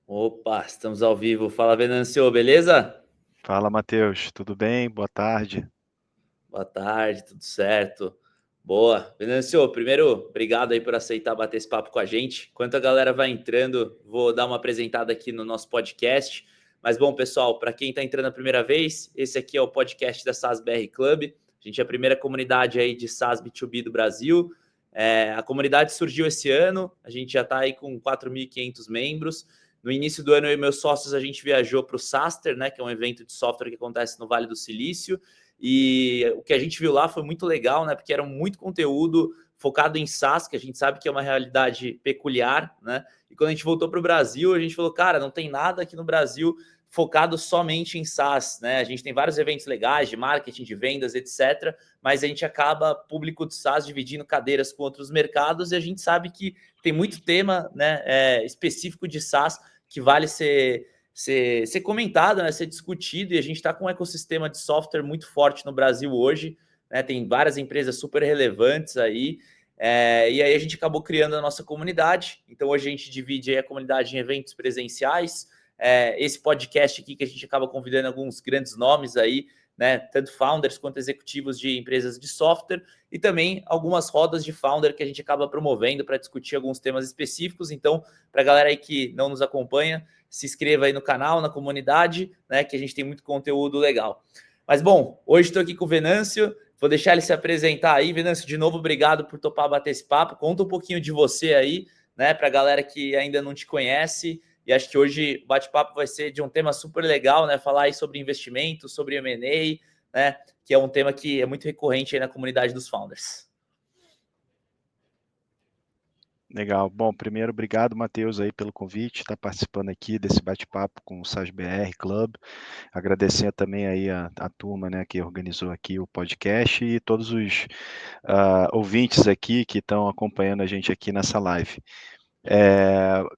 Opa, estamos ao vivo. Fala, Venancio, beleza? Fala, Matheus, tudo bem? Boa tarde. Boa tarde, tudo certo? Boa. Venancio, primeiro, obrigado aí por aceitar bater esse papo com a gente. Enquanto a galera vai entrando, vou dar uma apresentada aqui no nosso podcast. Mas bom, pessoal, para quem está entrando a primeira vez, esse aqui é o podcast da SaaS BR Club. A gente é a primeira comunidade aí de SaaS B2B do Brasil. A comunidade surgiu esse ano, a gente já está aí com 4.500 membros. No início do ano, eu e meus sócios, a gente viajou para o SaaStr, né, que é um evento de software que acontece no Vale do Silício. E o que a gente viu lá foi muito legal, né? Porque era muito conteúdo focado em SaaS, que a gente sabe que é uma realidade peculiar, né? E quando a gente voltou para o Brasil, a gente falou, cara, não tem nada aqui no Brasil focado somente em SaaS, né? A gente tem vários eventos legais de marketing, de vendas, etc. Mas a gente acaba, público de SaaS, dividindo cadeiras com outros mercados, e a gente sabe que tem muito tema, né, específico de SaaS que vale ser comentado, né, ser discutido, e a gente está com um ecossistema de software muito forte no Brasil hoje, né, tem várias empresas super relevantes aí, e aí a gente acabou criando a nossa comunidade. Então hoje a gente divide aí a comunidade em eventos presenciais, esse podcast aqui que a gente acaba convidando alguns grandes nomes aí, né, tanto founders quanto executivos de empresas de software, e também algumas rodas de founder que a gente acaba promovendo para discutir alguns temas específicos. Então, para a galera aí que não nos acompanha, se inscreva aí no canal, na comunidade, né, que a gente tem muito conteúdo legal. Mas bom, hoje estou aqui com o Venâncio, vou deixar ele se apresentar aí. Venâncio, de novo, obrigado por topar bater esse papo. Conta um pouquinho de você aí, né, para a galera que ainda não te conhece. E acho que hoje o bate-papo vai ser de um tema super legal, né? Falar aí sobre investimento, sobre M&A, né? Que é um tema que é muito recorrente aí na comunidade dos founders. Legal. Bom, primeiro, obrigado, Matheus, aí pelo convite, estar participando aqui desse bate-papo com o SaaS BR Club. Agradecer também aí a turma, né, que organizou aqui o podcast e todos os ouvintes aqui que estão acompanhando a gente aqui nessa live.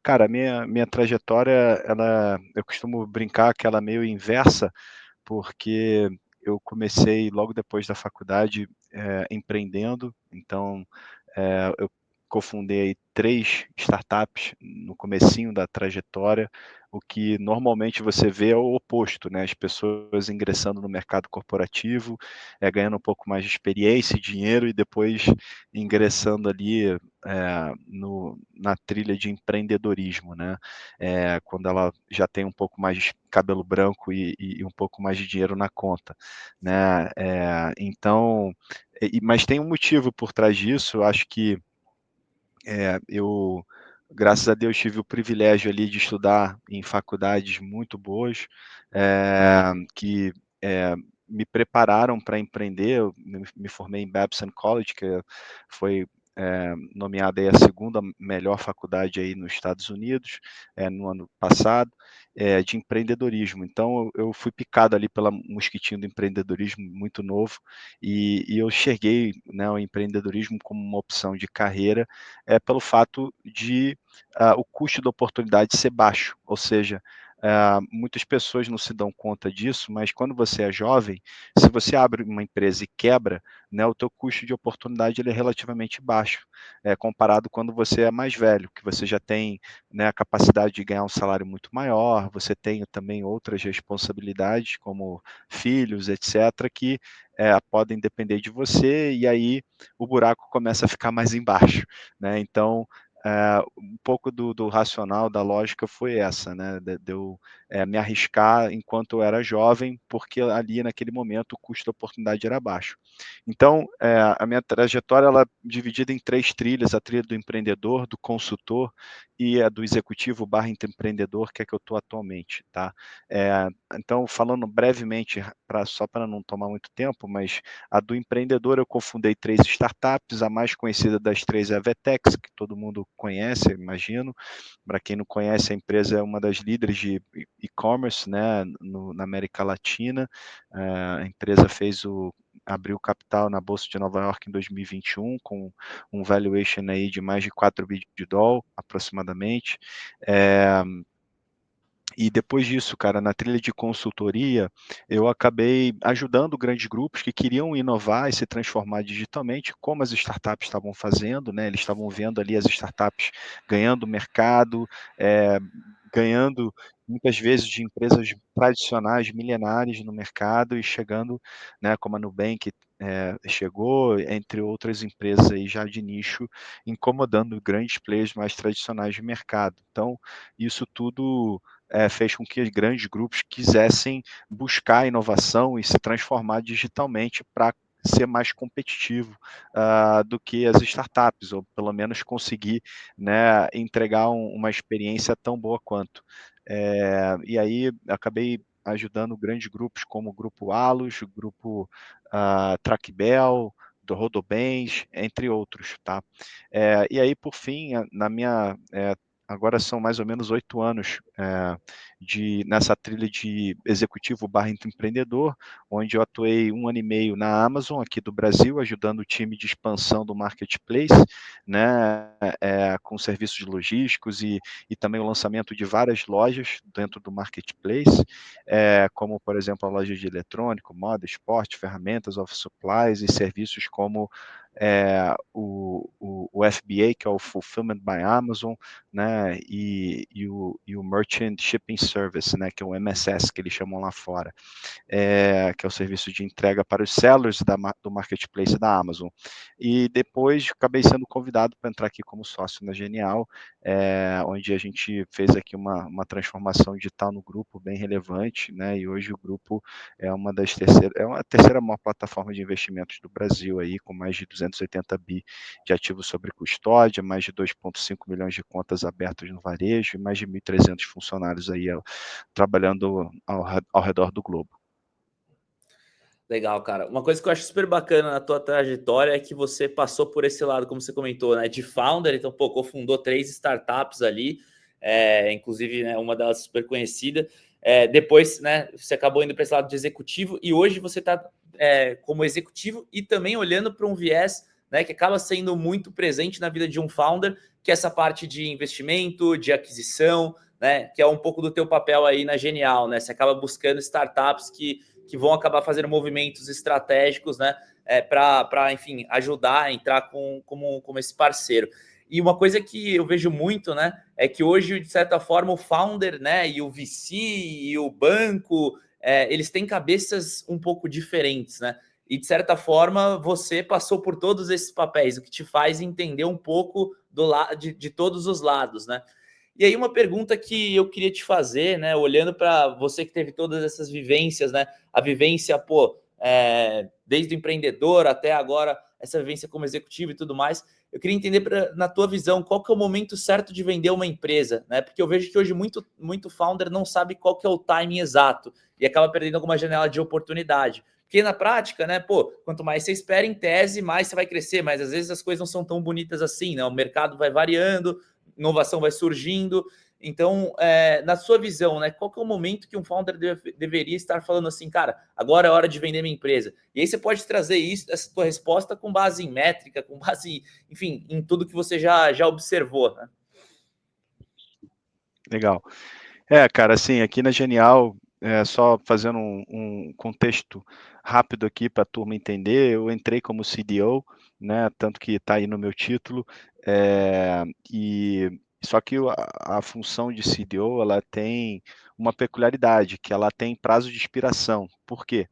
Cara, minha trajetória, eu costumo brincar que ela é meio inversa, porque eu comecei logo depois da faculdade empreendendo, então eu cofundei aí 3 startups no comecinho da trajetória, o que normalmente você vê é o oposto, né? As pessoas ingressando no mercado corporativo, ganhando um pouco mais de experiência e dinheiro e depois ingressando ali na trilha de empreendedorismo, né? Quando ela já tem um pouco mais de cabelo branco e um pouco mais de dinheiro na conta, né? Então, mas tem um motivo por trás disso. Eu acho que eu, graças a Deus, tive o privilégio ali de estudar em faculdades muito boas, que me prepararam para empreender. Eu me formei em Babson College, que foi nomeada aí a segunda melhor faculdade aí nos Estados Unidos, no ano passado, de empreendedorismo. Então, eu fui picado ali pela mosquitinho do empreendedorismo muito novo, e eu enxerguei, né, o empreendedorismo como uma opção de carreira, pelo fato de o custo da oportunidade ser baixo, ou seja, muitas pessoas não se dão conta disso, mas quando você é jovem, se você abre uma empresa e quebra, né, o teu custo de oportunidade ele é relativamente baixo, comparado quando você é mais velho, que você já tem, né, a capacidade de ganhar um salário muito maior, você tem também outras responsabilidades, como filhos, etc., que podem depender de você, e aí o buraco começa a ficar mais embaixo, né? Então, um pouco do racional, da lógica foi essa, né? De eu me arriscar enquanto eu era jovem, porque ali naquele momento o custo da oportunidade era baixo. Então, a minha trajetória ela é dividida em 3 trilhas: a trilha do empreendedor, do consultor e a do executivo barra empreendedor, que é que eu estou atualmente, tá? Então, falando brevemente, só para não tomar muito tempo, mas a do empreendedor eu cofundei 3 startups, a mais conhecida das 3 é a Vetex, que todo mundo conhece, imagino. Para quem não conhece, a empresa é uma das líderes de e-commerce, né, na América Latina. A empresa abriu capital na Bolsa de Nova York em 2021, com um valuation aí de mais de 4 bilhões de dólares, aproximadamente. E depois disso, cara, na trilha de consultoria, eu acabei ajudando grandes grupos que queriam inovar e se transformar digitalmente, como as startups estavam fazendo, né? Eles estavam vendo ali as startups ganhando mercado, ganhando muitas vezes de empresas tradicionais, milenares no mercado e chegando, né, como a Nubank chegou, entre outras empresas aí já de nicho, incomodando grandes players mais tradicionais de mercado. Então, isso tudo fez com que grandes grupos quisessem buscar inovação e se transformar digitalmente para ser mais competitivo do que as startups, ou pelo menos conseguir, né, entregar uma experiência tão boa quanto. E aí acabei ajudando grandes grupos como o Grupo Alus, o Grupo Tracbel, do Rodobens, entre outros, tá? E aí, por fim, agora são mais ou menos 8 anos nessa trilha de executivo barra empreendedor, onde eu atuei 1 ano e meio na Amazon, aqui do Brasil, ajudando o time de expansão do marketplace, né, com serviços logísticos e também o lançamento de várias lojas dentro do marketplace, como, por exemplo, a loja de eletrônico, moda, esporte, ferramentas, office supplies e serviços como o FBA, que é o Fulfillment by Amazon, né, e o Merchant Shipping Service, né, que é o MSS, que eles chamam lá fora, que é o serviço de entrega para os sellers do marketplace da Amazon. E depois acabei sendo convidado para entrar aqui como sócio na Genial, onde a gente fez aqui uma transformação digital no grupo bem relevante, né, e hoje o grupo é a terceira maior plataforma de investimentos do Brasil, aí, com mais de 280 bi de ativos sobre custódia, mais de 2,5 milhões de contas abertas no varejo e mais de 1.300 funcionários aí trabalhando ao redor do globo. Legal, cara. Uma coisa que eu acho super bacana na tua trajetória é que você passou por esse lado, como você comentou, né, de founder. Então, pô, cofundou 3 startups ali, inclusive, né, uma delas super conhecida. Depois, né, você acabou indo para esse lado de executivo e hoje você está como executivo e também olhando para um viés, né, que acaba sendo muito presente na vida de um founder, que é essa parte de investimento, de aquisição, né, que é um pouco do teu papel aí na Genial, né? Você acaba buscando startups que vão acabar fazendo movimentos estratégicos, né, para, enfim, ajudar a entrar como esse parceiro. E uma coisa que eu vejo muito, né, é que hoje, de certa forma, o founder, né, e o VC e o banco, eles têm cabeças um pouco diferentes, né? E, de certa forma, você passou por todos esses papéis, o que te faz entender um pouco de todos os lados, né? E aí uma pergunta que eu queria te fazer, né, olhando para você que teve todas essas vivências, né, a vivência, pô, desde o empreendedor até agora, essa vivência como executivo e tudo mais, eu queria entender na tua visão, qual que é o momento certo de vender uma empresa, né? Porque eu vejo que hoje muito founder não sabe qual que é o timing exato e acaba perdendo alguma janela de oportunidade. Porque na prática, né, pô, quanto mais você espera em tese, mais você vai crescer, mas às vezes as coisas não são tão bonitas assim, né? O mercado vai variando, inovação vai surgindo. Então, na sua visão, né, qual que é o momento que um founder deveria estar falando assim, cara, agora é hora de vender minha empresa? E aí você pode trazer essa tua resposta com base em métrica, com base, enfim, em tudo que você já observou, né? Legal. Cara, assim, aqui na Genial, só fazendo um contexto rápido aqui para a turma entender, eu entrei como CDO, né, tanto que está aí no meu título, e só que a função de CDO, ela tem uma peculiaridade, que ela tem prazo de expiração. Por quê?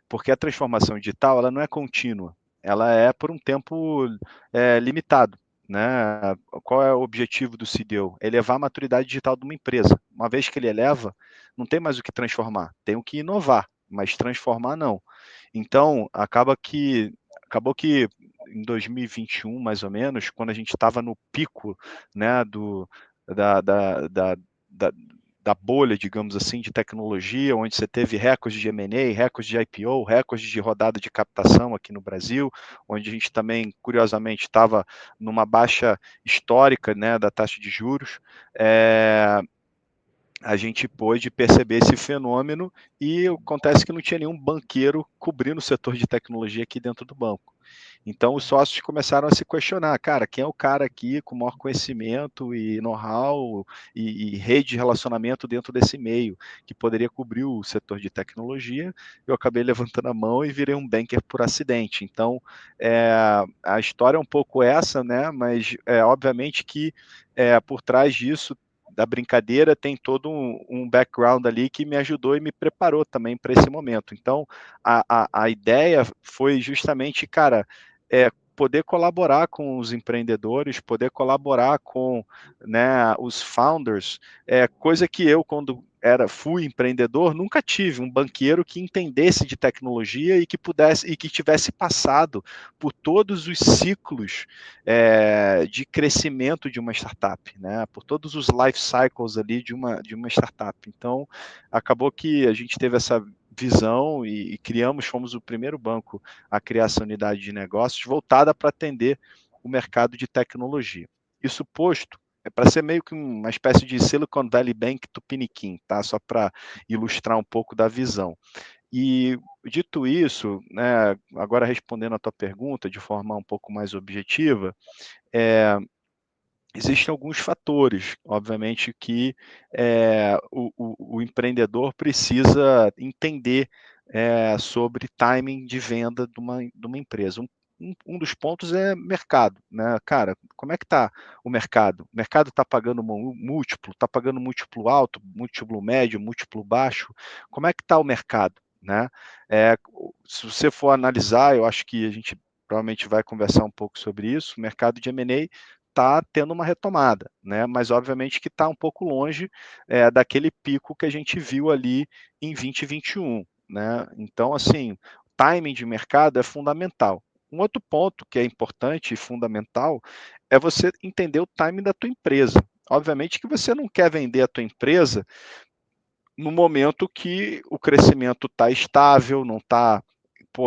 Porque a transformação digital, ela não é contínua, ela é por um tempo limitado, né? Qual é o objetivo do CDO? Elevar a maturidade digital de uma empresa. Uma vez que ele eleva, não tem mais o que transformar, tem o que inovar, mas transformar não. Então, acabou que em 2021, mais ou menos, quando a gente estava no pico, né, da, da, da, da da bolha, digamos assim, de tecnologia, onde você teve recordes de M&A, recordes de IPO, recordes de rodada de captação aqui no Brasil, onde a gente também, curiosamente, estava numa baixa histórica, né, da taxa de juros, a gente pôde perceber esse fenômeno e acontece que não tinha nenhum banqueiro cobrindo o setor de tecnologia aqui dentro do banco. Então, os sócios começaram a se questionar, cara, quem é o cara aqui com maior conhecimento e know-how e rede de relacionamento dentro desse meio, que poderia cobrir o setor de tecnologia? Eu acabei levantando a mão e virei um banker por acidente. Então, a história é um pouco essa, né? Mas, obviamente que por trás disso, da brincadeira tem todo um background ali que me ajudou e me preparou também para esse momento. Então, a ideia foi justamente, cara, poder colaborar com os empreendedores, poder colaborar com, né, os founders, coisa que eu, quando fui empreendedor, nunca tive um banqueiro que entendesse de tecnologia e que pudesse e que tivesse passado por todos os ciclos de crescimento de uma startup, né? Por todos os life cycles ali de uma startup. Então, acabou que a gente teve essa visão e fomos o primeiro banco a criar essa unidade de negócios voltada para atender o mercado de tecnologia. Isso posto, é para ser meio que uma espécie de Silicon Valley Bank tupiniquim, tá? Só para ilustrar um pouco da visão. E dito isso, né, agora respondendo a tua pergunta de forma um pouco mais objetiva, existem alguns fatores, obviamente, que o empreendedor precisa entender sobre timing de venda de uma empresa. Um dos pontos é mercado, né? Cara, como é que está o mercado? O mercado está pagando múltiplo, está pagando múltiplo alto, múltiplo médio, múltiplo baixo? Como é que está o mercado, né? Se você for analisar, eu acho que a gente provavelmente vai conversar um pouco sobre isso, o mercado de M&A está tendo uma retomada, né? Mas obviamente que está um pouco longe daquele pico que a gente viu ali em 2021, né? Então, assim, o timing de mercado é fundamental. Um outro ponto que é importante e fundamental é você entender o timing da tua empresa. Obviamente que você não quer vender a tua empresa no momento que o crescimento está estável, não está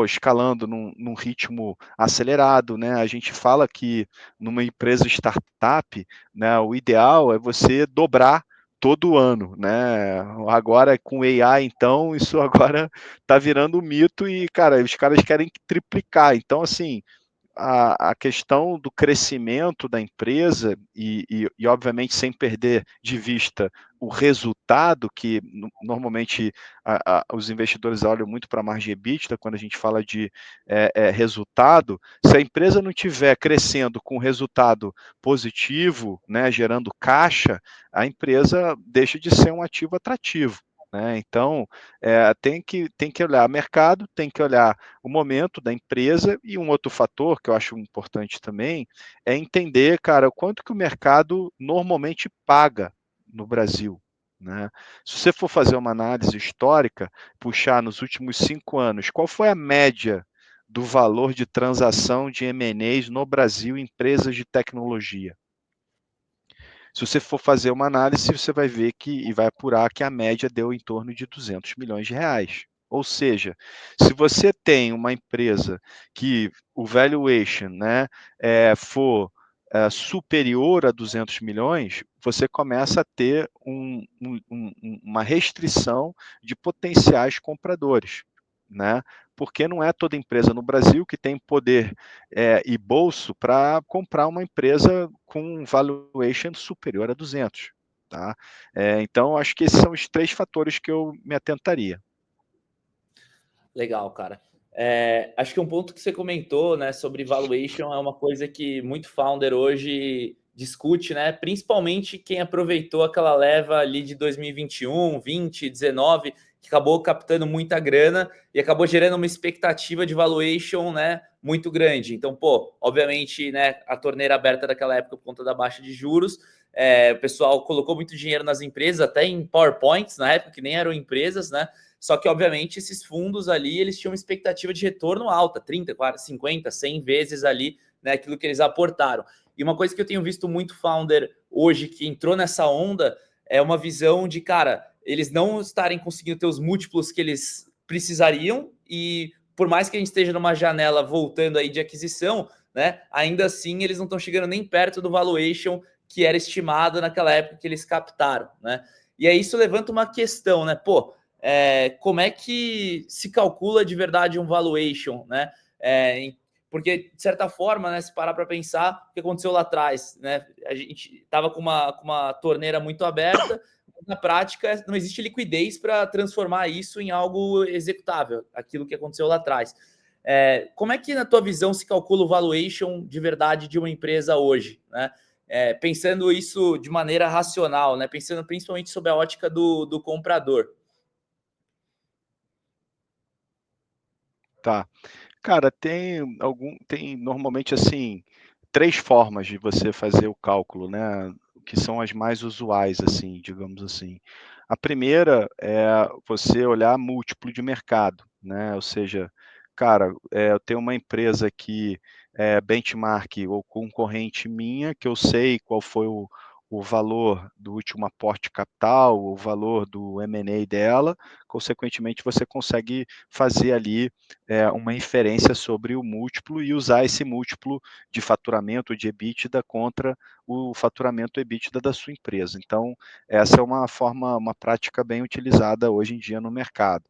escalando num ritmo acelerado, né? A gente fala que numa empresa startup, né, o ideal é você dobrar todo ano, né? Agora com AI, então, isso agora está virando um mito e, cara, os caras querem triplicar. Então, assim, a questão do crescimento da empresa e, obviamente, sem perder de vista o resultado, que normalmente os investidores olham muito para a margem EBITDA quando a gente fala de resultado. Se a empresa não estiver crescendo com resultado positivo, né, gerando caixa, a empresa deixa de ser um ativo atrativo. Né? Então, tem que olhar mercado, tem que olhar o momento da empresa e um outro fator que eu acho importante também é entender, cara, o quanto que o mercado normalmente paga no Brasil. Né? Se você for fazer uma análise histórica, puxar nos últimos 5 anos, qual foi a média do valor de transação de M&As no Brasil em empresas de tecnologia? Se você for fazer uma análise, você vai ver e vai apurar que a média deu em torno de 200 milhões de reais. Ou seja, se você tem uma empresa que o valuation, né, for superior a 200 milhões, você começa a ter uma restrição de potenciais compradores, né? Porque não é toda empresa no Brasil que tem poder e bolso para comprar uma empresa com um valuation superior a 200. Tá? Então, acho que esses são os 3 fatores que eu me atentaria. Legal, cara. Acho que um ponto que você comentou, né, sobre valuation é uma coisa que muito founder hoje discute, né? Principalmente quem aproveitou aquela leva ali de 2021, 20, 19, que acabou captando muita grana e acabou gerando uma expectativa de valuation, né, muito grande. Então, pô, obviamente, né, a torneira aberta daquela época por conta da baixa de juros, o pessoal colocou muito dinheiro nas empresas, até em PowerPoints na época, que nem eram empresas, né? Só que, obviamente, esses fundos ali, eles tinham uma expectativa de retorno alta, 30, 40, 50, 100 vezes ali, né, aquilo que eles aportaram. E uma coisa que eu tenho visto muito founder hoje que entrou nessa onda é uma visão de, cara, eles não estarem conseguindo ter os múltiplos que eles precisariam e por mais que a gente esteja numa janela voltando aí de aquisição, né, ainda assim eles não estão chegando nem perto do valuation que era estimado naquela época que eles captaram, né? E aí isso levanta uma questão, né? Pô, como é que se calcula de verdade um valuation, né? Porque, de certa forma, né, se parar para pensar o que aconteceu lá atrás, né? A gente estava com uma torneira muito aberta, na prática não existe liquidez para transformar isso em algo executável, aquilo que aconteceu lá atrás. Como é que, na tua visão, se calcula o valuation de verdade de uma empresa hoje, né? pensando isso de maneira racional, né? Pensando principalmente sobre a ótica do comprador. Tá. Cara, tem normalmente assim 3 formas de você fazer o cálculo, né, que são as mais usuais, assim, digamos assim. A primeira é você olhar múltiplo de mercado, né, ou seja, cara, eu tenho uma empresa que é benchmark ou concorrente minha, que eu sei qual foi o valor do último aporte de capital, o valor do M&A dela, consequentemente você consegue fazer ali uma inferência sobre o múltiplo e usar esse múltiplo de faturamento de EBITDA contra o faturamento EBITDA da sua empresa. Então, essa é uma prática bem utilizada hoje em dia no mercado.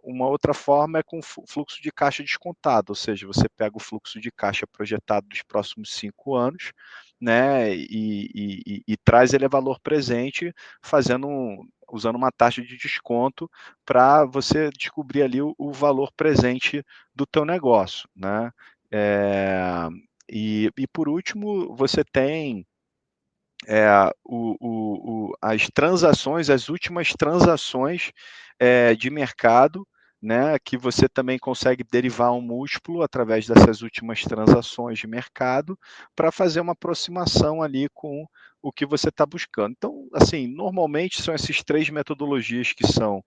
Uma outra forma é com fluxo de caixa descontado, ou seja, você pega o fluxo de caixa projetado dos próximos 5 anos, né, e traz ele a valor presente, usando uma taxa de desconto para você descobrir ali o valor presente do teu negócio, né? É, e por último, você tem as transações, as últimas transações de mercado, né, que você também consegue derivar um múltiplo através dessas últimas transações de mercado para fazer uma aproximação ali com o que você está buscando. Então, assim, normalmente são essas 3 metodologias que são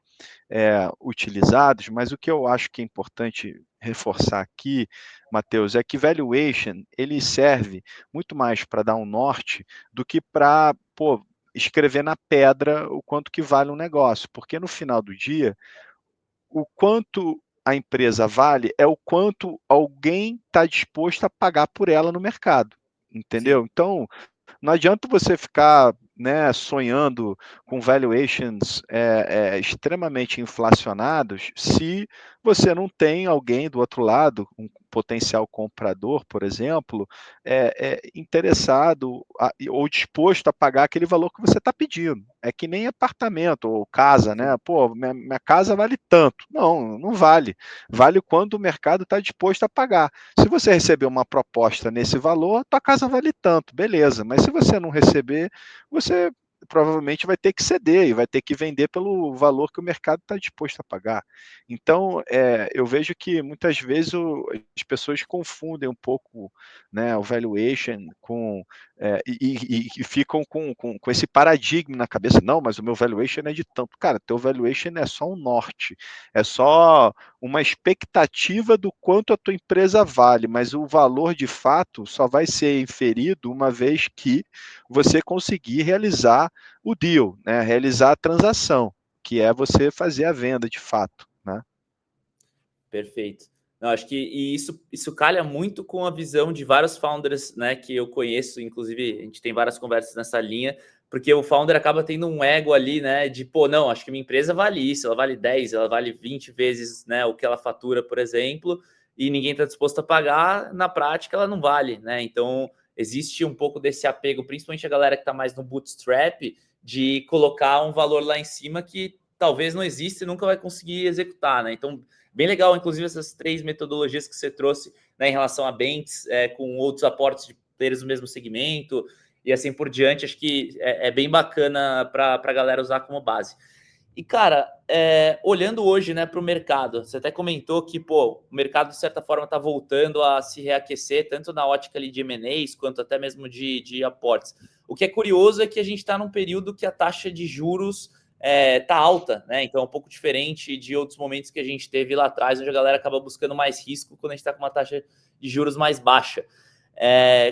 utilizados, mas o que eu acho que é importante reforçar aqui, Matheus, é que valuation ele serve muito mais para dar um norte do que para escrever na pedra o quanto que vale um negócio, porque no final do dia, o quanto a empresa vale é o quanto alguém está disposto a pagar por ela no mercado, Sim, entendeu? Então, não adianta você ficar, né, sonhando com valuations extremamente inflacionados se você não tem alguém do outro lado, um potencial comprador, por exemplo, interessado ou disposto a pagar aquele valor que você está pedindo. É que nem apartamento ou casa, sim. né? Pô, minha casa vale tanto. Não, não vale. Vale quando o mercado está disposto a pagar. Se você receber uma proposta nesse valor, tua casa vale tanto, beleza. Mas se você não receber, você provavelmente vai ter que ceder e vai ter que vender pelo valor que o mercado está disposto a pagar. Então, eu vejo que muitas vezes as pessoas confundem um pouco, né, o valuation e ficam com esse paradigma na cabeça. Não, mas o meu valuation é de tanto. Cara, teu valuation é só um norte, é só uma expectativa do quanto a tua empresa vale, mas o valor de fato só vai ser inferido uma vez que você conseguir realizar o deal, né? Realizar a transação, que é você fazer a venda de fato, né? Perfeito. Não, acho que isso calha muito com a visão de vários founders, né, que eu conheço, inclusive a gente tem várias conversas nessa linha, porque o founder acaba tendo um ego ali, né, de, pô, não, acho que minha empresa vale isso, ela vale 10, ela vale 20 vezes, né, o que ela fatura, por exemplo, e ninguém está disposto a pagar, na prática ela não vale, né, então existe um pouco desse apego, principalmente a galera que está mais no bootstrap, de colocar um valor lá em cima que talvez não exista e nunca vai conseguir executar, né, então bem legal, inclusive, essas 3 metodologias que você trouxe, né, em relação a Bents, com outros aportes de players do mesmo segmento e assim por diante. Acho que é bem bacana para a galera usar como base. E, cara, olhando hoje, né, para o mercado, você até comentou que, pô, o mercado, de certa forma, está voltando a se reaquecer, tanto na ótica ali de M&As, quanto até mesmo de aportes. O que é curioso é que a gente está num período que a taxa de juros tá alta, né? Então é um pouco diferente de outros momentos que a gente teve lá atrás, onde a galera acaba buscando mais risco quando a gente está com uma taxa de juros mais baixa.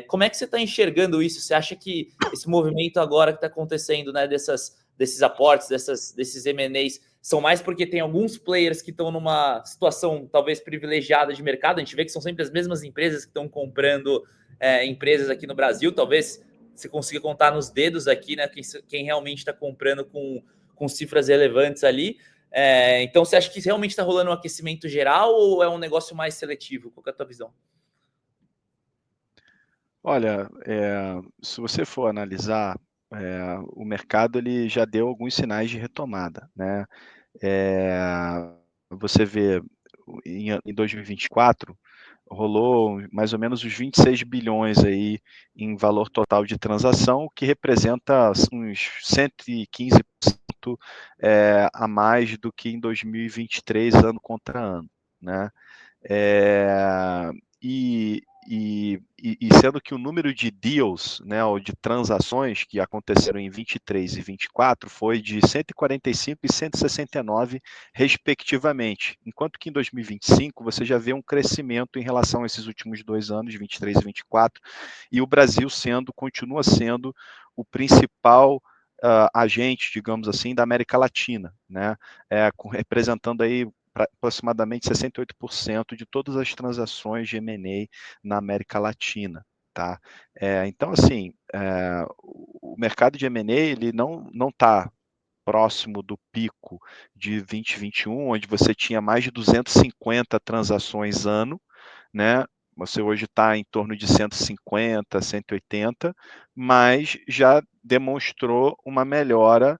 Como é que você está enxergando isso? Você acha que esse movimento agora que está acontecendo, né, desses aportes, desses M&As, são mais porque tem alguns players que estão numa situação talvez privilegiada de mercado? A gente vê que são sempre as mesmas empresas que estão comprando empresas aqui no Brasil. Talvez você consiga contar nos dedos aqui, né, quem realmente está comprando com cifras relevantes ali. Então, você acha que realmente está rolando um aquecimento geral ou é um negócio mais seletivo? Qual é a tua visão? Olha, se você for analisar, o mercado ele já deu alguns sinais de retomada, né? Você vê em 2024 rolou mais ou menos os 26 bilhões aí em valor total de transação, o que representa uns 115% a mais do que em 2023, ano contra ano, né? É, e sendo que o número de deals, né, ou de transações que aconteceram em 23 e 24 foi de 145 e 169, respectivamente. Enquanto que em 2025 você já vê um crescimento em relação a esses últimos 2 anos, 23 e 24, e o Brasil continua sendo o principal agente, digamos assim, da América Latina, né, representando aí aproximadamente 68% de todas as transações de M&A na América Latina. Tá? Então, assim, o mercado de M&A ele não está próximo do pico de 2021, onde você tinha mais de 250 transações ano, né? Você hoje está em torno de 150, 180, mas já demonstrou uma melhora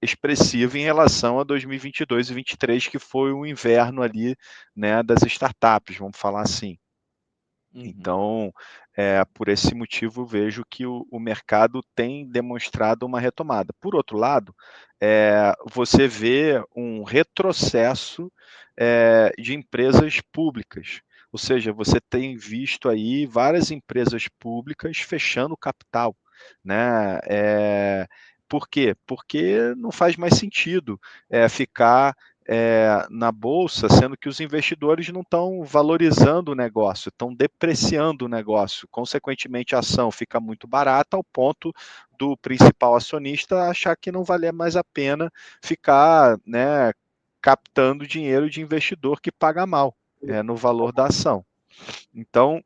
expressiva em relação a 2022 e 2023, que foi o inverno ali, né, das startups, vamos falar assim. Então, por esse motivo, vejo que o mercado tem demonstrado uma retomada. Por outro lado, você vê um retrocesso de empresas públicas. Ou seja, você tem visto aí várias empresas públicas fechando capital, né? Por quê? Porque não faz mais sentido ficar na bolsa, sendo que os investidores não estão valorizando o negócio, estão depreciando o negócio. Consequentemente, a ação fica muito barata ao ponto do principal acionista achar que não vale mais a pena ficar, né, captando dinheiro de investidor que paga mal no valor da ação. Então,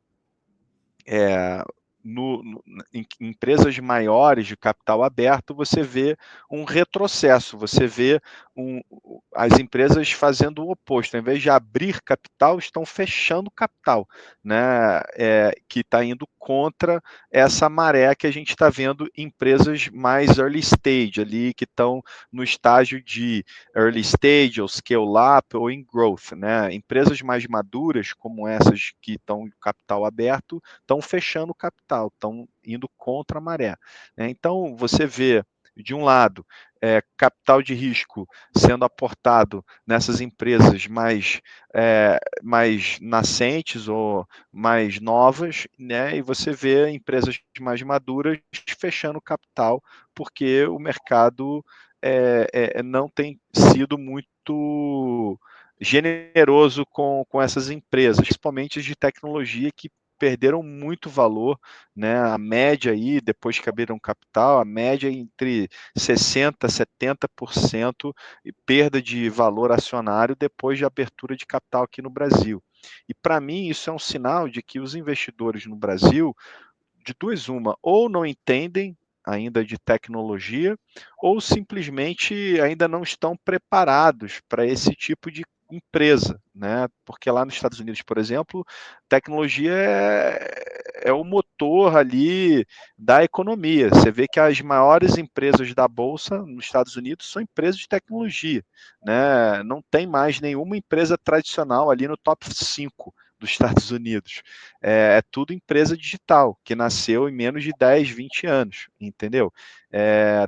em empresas maiores de capital aberto, você vê um retrocesso, você vê as empresas fazendo o oposto, ao invés de abrir capital, estão fechando capital, né? Que está indo contra essa maré que a gente está vendo em empresas mais early stage, ali, que estão no estágio de early stage, ou scale-up, ou em growth, né? Empresas mais maduras, como essas que estão em capital aberto, estão fechando o capital, estão indo contra a maré. Então, você vê, de um lado, capital de risco sendo aportado nessas empresas mais nascentes ou mais novas, né? E você vê empresas mais maduras fechando capital, porque o mercado não tem sido muito generoso com essas empresas, principalmente as de tecnologia, que perderam muito valor, né? A média aí, depois que abriram capital, a média é entre 60% a 70% de perda de valor acionário depois de abertura de capital aqui no Brasil. E para mim isso é um sinal de que os investidores no Brasil, de duas uma, ou não entendem ainda de tecnologia, ou simplesmente ainda não estão preparados para esse tipo de empresa, né? Porque lá nos Estados Unidos, por exemplo, tecnologia é o motor ali da economia. Você vê que as maiores empresas da bolsa nos Estados Unidos são empresas de tecnologia, né? Não tem mais nenhuma empresa tradicional ali no top 5 dos Estados Unidos. É tudo empresa digital, que nasceu em menos de 10, 20 anos, entendeu?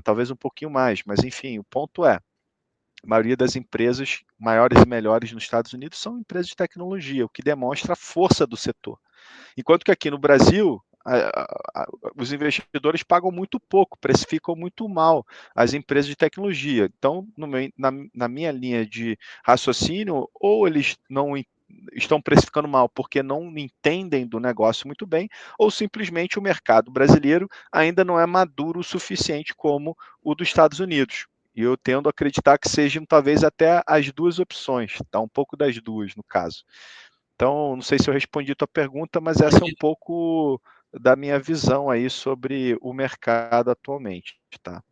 Talvez um pouquinho mais, mas enfim, o ponto a maioria das empresas maiores e melhores nos Estados Unidos são empresas de tecnologia, o que demonstra a força do setor. Enquanto que aqui no Brasil, os investidores pagam muito pouco, precificam muito mal as empresas de tecnologia. Então, na minha linha de raciocínio, ou eles não estão precificando mal porque não entendem do negócio muito bem, ou simplesmente o mercado brasileiro ainda não é maduro o suficiente como o dos Estados Unidos. E eu tendo a acreditar que sejam talvez até as duas opções, tá? Um pouco das duas, no caso. Então, não sei se eu respondi a tua pergunta, mas essa é um pouco da minha visão aí sobre o mercado atualmente, tá?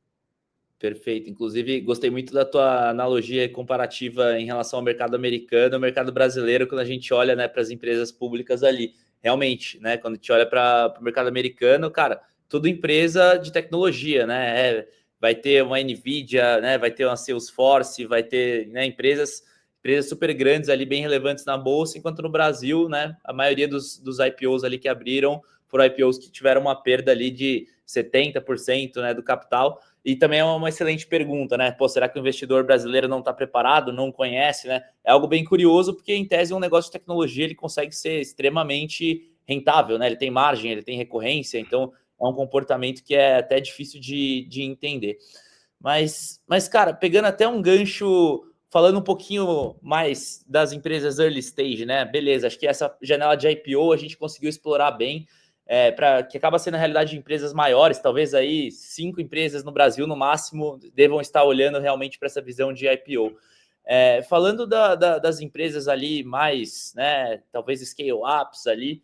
Perfeito. Inclusive, gostei muito da tua analogia comparativa em relação ao mercado americano e ao mercado brasileiro, quando a gente olha, né, para as empresas públicas ali. Realmente, né, quando a gente olha para o mercado americano, cara, tudo empresa de tecnologia, né? Vai ter uma Nvidia, né, vai ter uma Salesforce, vai ter, né, empresas empresas super grandes ali, bem relevantes na bolsa, enquanto no Brasil, né, a maioria dos IPOs ali que abriram foram IPOs que tiveram uma perda ali de 70%, né, do capital. E também é uma excelente pergunta, né? Pô, será que o investidor brasileiro não está preparado, não conhece, né? É algo bem curioso, porque em tese um negócio de tecnologia ele consegue ser extremamente rentável, né? Ele tem margem, ele tem recorrência, então é um comportamento que é até difícil de entender. Mas, cara, pegando até um gancho, falando um pouquinho mais das empresas early stage, né? Beleza, acho que essa janela de IPO a gente conseguiu explorar bem, para que acaba sendo a realidade de empresas maiores, talvez aí 5 empresas no Brasil, no máximo, devam estar olhando realmente para essa visão de IPO. Falando das empresas ali mais, né, talvez scale-ups ali,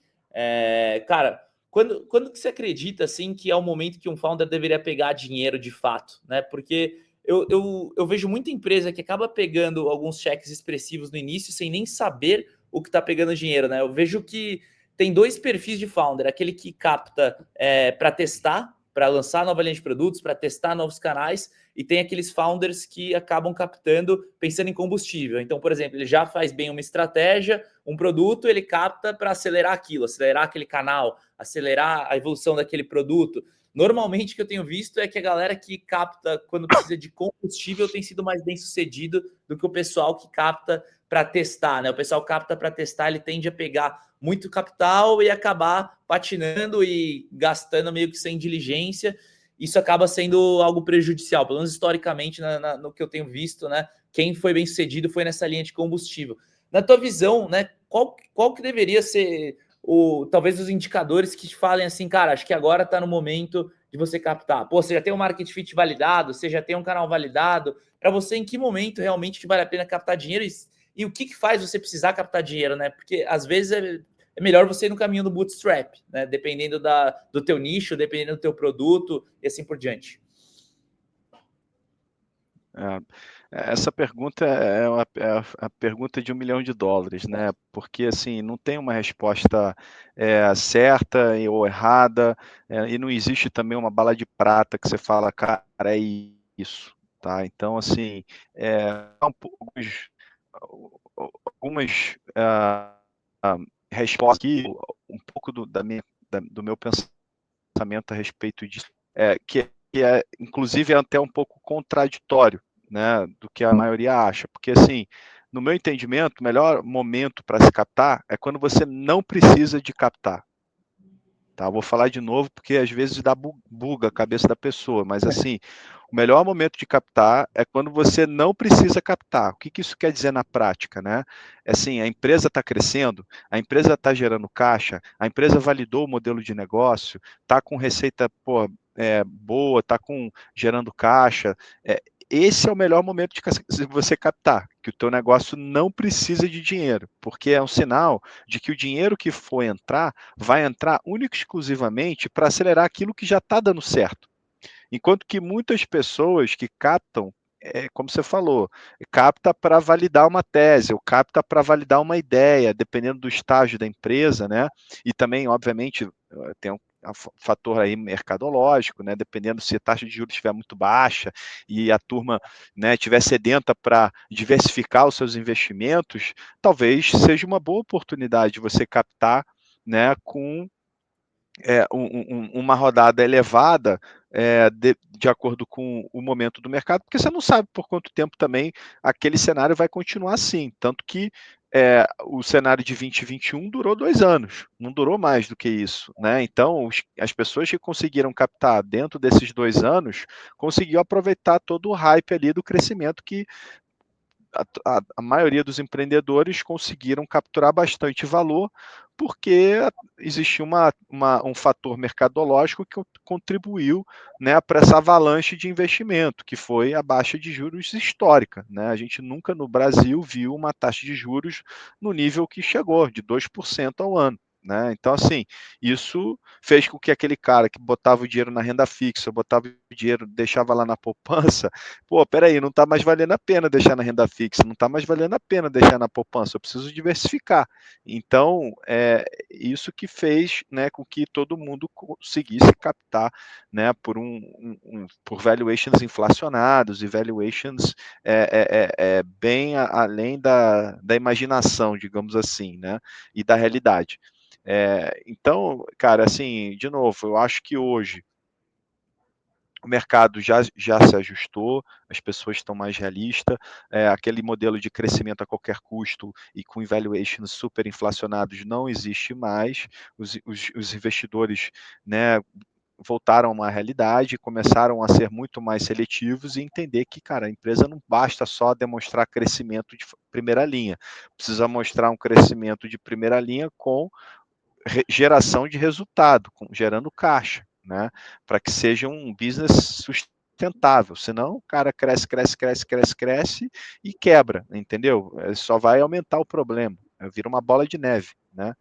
cara, quando que você acredita assim que é o momento que um founder deveria pegar dinheiro de fato, né? Porque eu vejo muita empresa que acaba pegando alguns cheques expressivos no início sem nem saber o que está pegando dinheiro, né? Eu vejo que tem dois perfis de founder: aquele que capta para testar, para lançar nova linha de produtos, para testar novos canais, e tem aqueles founders que acabam captando pensando em combustível. Então, por exemplo, ele já faz bem uma estratégia, um produto, ele capta para acelerar aquilo, acelerar aquele canal, acelerar a evolução daquele produto. Normalmente, o que eu tenho visto é que a galera que capta quando precisa de combustível tem sido mais bem sucedido do que o pessoal que capta para testar, né? O pessoal capta para testar, ele tende a pegar muito capital e acabar patinando e gastando meio que sem diligência. Isso acaba sendo algo prejudicial, pelo menos historicamente, no que eu tenho visto, né? Quem foi bem sucedido foi nessa linha de combustível. Na tua visão, né? Qual que deveria ser talvez os indicadores que te falem assim, cara, acho que agora está no momento de você captar? Pô, você já tem um market fit validado, você já tem um canal validado. Para você, em que momento realmente vale a pena captar dinheiro? E o que faz você precisar captar dinheiro, né? Porque às vezes é melhor você ir no caminho do bootstrap, né? Dependendo do teu nicho, dependendo do teu produto e assim por diante. Essa pergunta a pergunta de $1 milhão, né? Porque assim, não tem uma resposta certa ou errada, e não existe também uma bala de prata que você fala, cara, é isso, tá? Então, assim, algumas respostas aqui, um pouco do meu pensamento a respeito disso, que inclusive é até um pouco contraditório, né, do que a maioria acha, porque assim, no meu entendimento, o melhor momento para se captar é quando você não precisa de captar. Tá? Vou falar de novo porque às vezes dá buga a cabeça da pessoa, mas assim, o melhor momento de captar é quando você não precisa captar. O que isso quer dizer na prática, né? É assim, a empresa está crescendo, a empresa está gerando caixa, a empresa validou o modelo de negócio, está com receita boa, está gerando caixa. Esse é o melhor momento de você captar, que o teu negócio não precisa de dinheiro, porque é um sinal de que o dinheiro que for entrar, vai entrar única e exclusivamente para acelerar aquilo que já está dando certo. Enquanto que muitas pessoas que captam, como você falou, capta para validar uma tese, ou capta para validar uma ideia, dependendo do estágio da empresa, né? E também, obviamente, tem um fator aí mercadológico, né? Dependendo se a taxa de juros estiver muito baixa e a turma, né, estiver sedenta para diversificar os seus investimentos, talvez seja uma boa oportunidade de você captar, né, com uma rodada elevada, de acordo com o momento do mercado, porque você não sabe por quanto tempo também aquele cenário vai continuar assim. Tanto que o cenário de 2021 durou 2 anos, não durou mais do que isso, né? Então, as pessoas que conseguiram captar dentro desses 2 anos, conseguiu aproveitar todo o hype ali do crescimento que a maioria dos empreendedores conseguiram capturar bastante valor, porque existiu um fator mercadológico que contribuiu, né, para essa avalanche de investimento, que foi a baixa de juros histórica, né? A gente nunca no Brasil viu uma taxa de juros no nível que chegou, de 2% ao ano. né? Então, assim, isso fez com que aquele cara que botava o dinheiro na renda fixa, botava o dinheiro, deixava lá na poupança, pô, peraí, não está mais valendo a pena deixar na renda fixa, não está mais valendo a pena deixar na poupança, eu preciso diversificar. Então, isso que fez, né, com que todo mundo conseguisse captar, né, por valuations inflacionados e valuations bem além da imaginação, digamos assim, né, e da realidade. Então, cara, assim, de novo, eu acho que hoje o mercado já se ajustou, as pessoas estão mais realistas, aquele modelo de crescimento a qualquer custo e com valuations super inflacionados não existe mais, os investidores, né, voltaram a uma realidade, começaram a ser muito mais seletivos e entender que, cara, a empresa não basta só demonstrar crescimento de primeira linha, precisa mostrar um crescimento de primeira linha com geração de resultado, gerando caixa, né? Para que seja um business sustentável. Senão, o cara cresce, cresce, cresce, cresce, cresce e quebra, entendeu? Só vai aumentar o problema, vira uma bola de neve, né?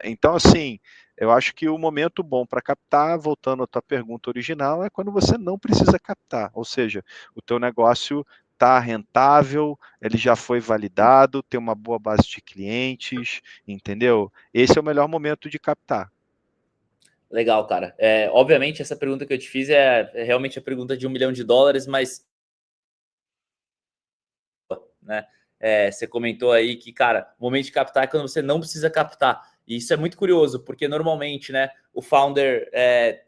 Então, assim, eu acho que o momento bom para captar, voltando à tua pergunta original, é quando você não precisa captar, ou seja, o teu negócio está rentável, ele já foi validado, tem uma boa base de clientes, entendeu? Esse é o melhor momento de captar. Legal, cara. Obviamente, essa pergunta que eu te fiz é realmente a pergunta de US$ 1 milhão, mas, né? Você comentou aí que, cara, o momento de captar é quando você não precisa captar. E isso é muito curioso, porque normalmente, né, o founder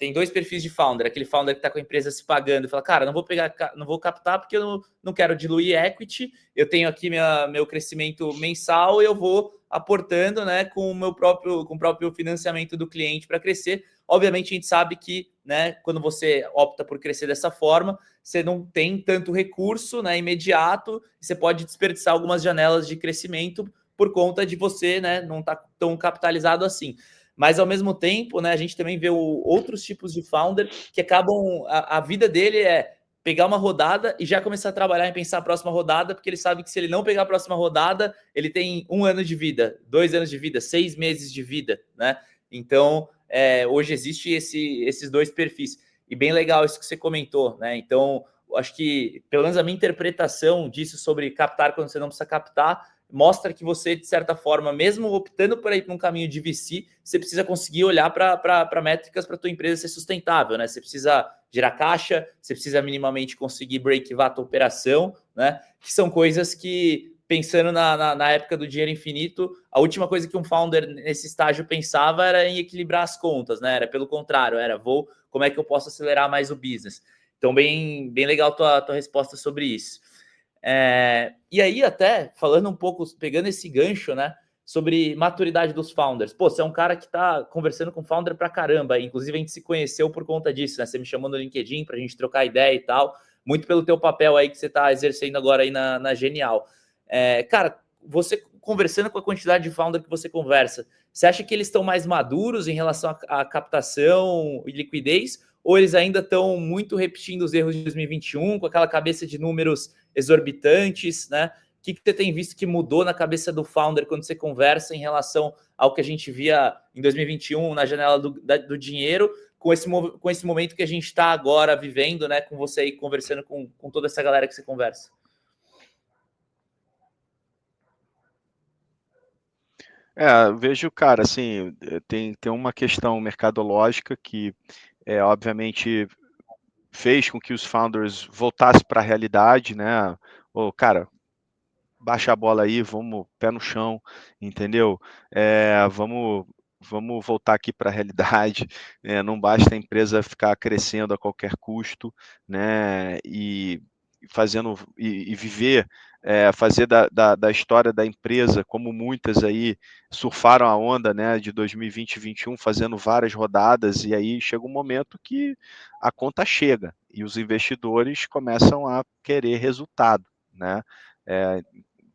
tem dois perfis de founder. Aquele founder que está com a empresa se pagando e fala, cara, não vou captar porque eu não quero diluir equity. Eu tenho aqui meu crescimento mensal e eu vou aportando, né, com o próprio financiamento do cliente para crescer. Obviamente, a gente sabe que, né, quando você opta por crescer dessa forma, você não tem tanto recurso, né, imediato, você pode desperdiçar algumas janelas de crescimento por conta de você, né, não estar tão capitalizado assim. Mas, ao mesmo tempo, né, a gente também vê outros tipos de founder que acabam... A vida dele é pegar uma rodada e já começar a trabalhar em pensar a próxima rodada, porque ele sabe que se ele não pegar a próxima rodada, ele tem 1 ano de vida, 2 anos de vida, 6 meses de vida, né? Então, hoje existe esses dois perfis. E bem legal isso que você comentou, né? Então, acho que, pelo menos a minha interpretação disso sobre captar quando você não precisa captar, mostra que você, de certa forma, mesmo optando por ir para um caminho de VC, você precisa conseguir olhar para métricas para a tua empresa ser sustentável, né? Você precisa gerar caixa, você precisa minimamente conseguir break-even a tua operação, né? Que são coisas que, pensando na época do dinheiro infinito, a última coisa que um founder nesse estágio pensava era em equilibrar as contas, né? Era pelo contrário, como é que eu posso acelerar mais o business? Então, bem legal tua resposta sobre isso. E aí, até falando um pouco, pegando esse gancho, né, sobre maturidade dos founders. Pô, você é um cara que tá conversando com founder pra caramba. Inclusive, a gente se conheceu por conta disso, né? Você me chamou no LinkedIn pra gente trocar ideia e tal. Muito pelo teu papel aí que você tá exercendo agora aí na Genial. Cara, você conversando com a quantidade de founder que você conversa, você acha que eles estão mais maduros em relação à captação e liquidez? Ou eles ainda estão muito repetindo os erros de 2021, com aquela cabeça de números exorbitantes, né? O que você tem visto que mudou na cabeça do founder quando você conversa em relação ao que a gente via em 2021 na janela do dinheiro, com esse momento que a gente está agora vivendo, né? Com você aí conversando com toda essa galera que você conversa? Vejo, cara, assim, tem uma questão mercadológica que, obviamente, fez com que os founders voltassem para a realidade, né? Cara, baixa a bola aí, vamos pé no chão, entendeu? Vamos voltar aqui para a realidade, né? Não basta a empresa ficar crescendo a qualquer custo, né? E viver, fazer da história da empresa, como muitas aí surfaram a onda, né, de 2020 e 2021, fazendo várias rodadas, e aí chega um momento que a conta chega e os investidores começam a querer resultado, né? É,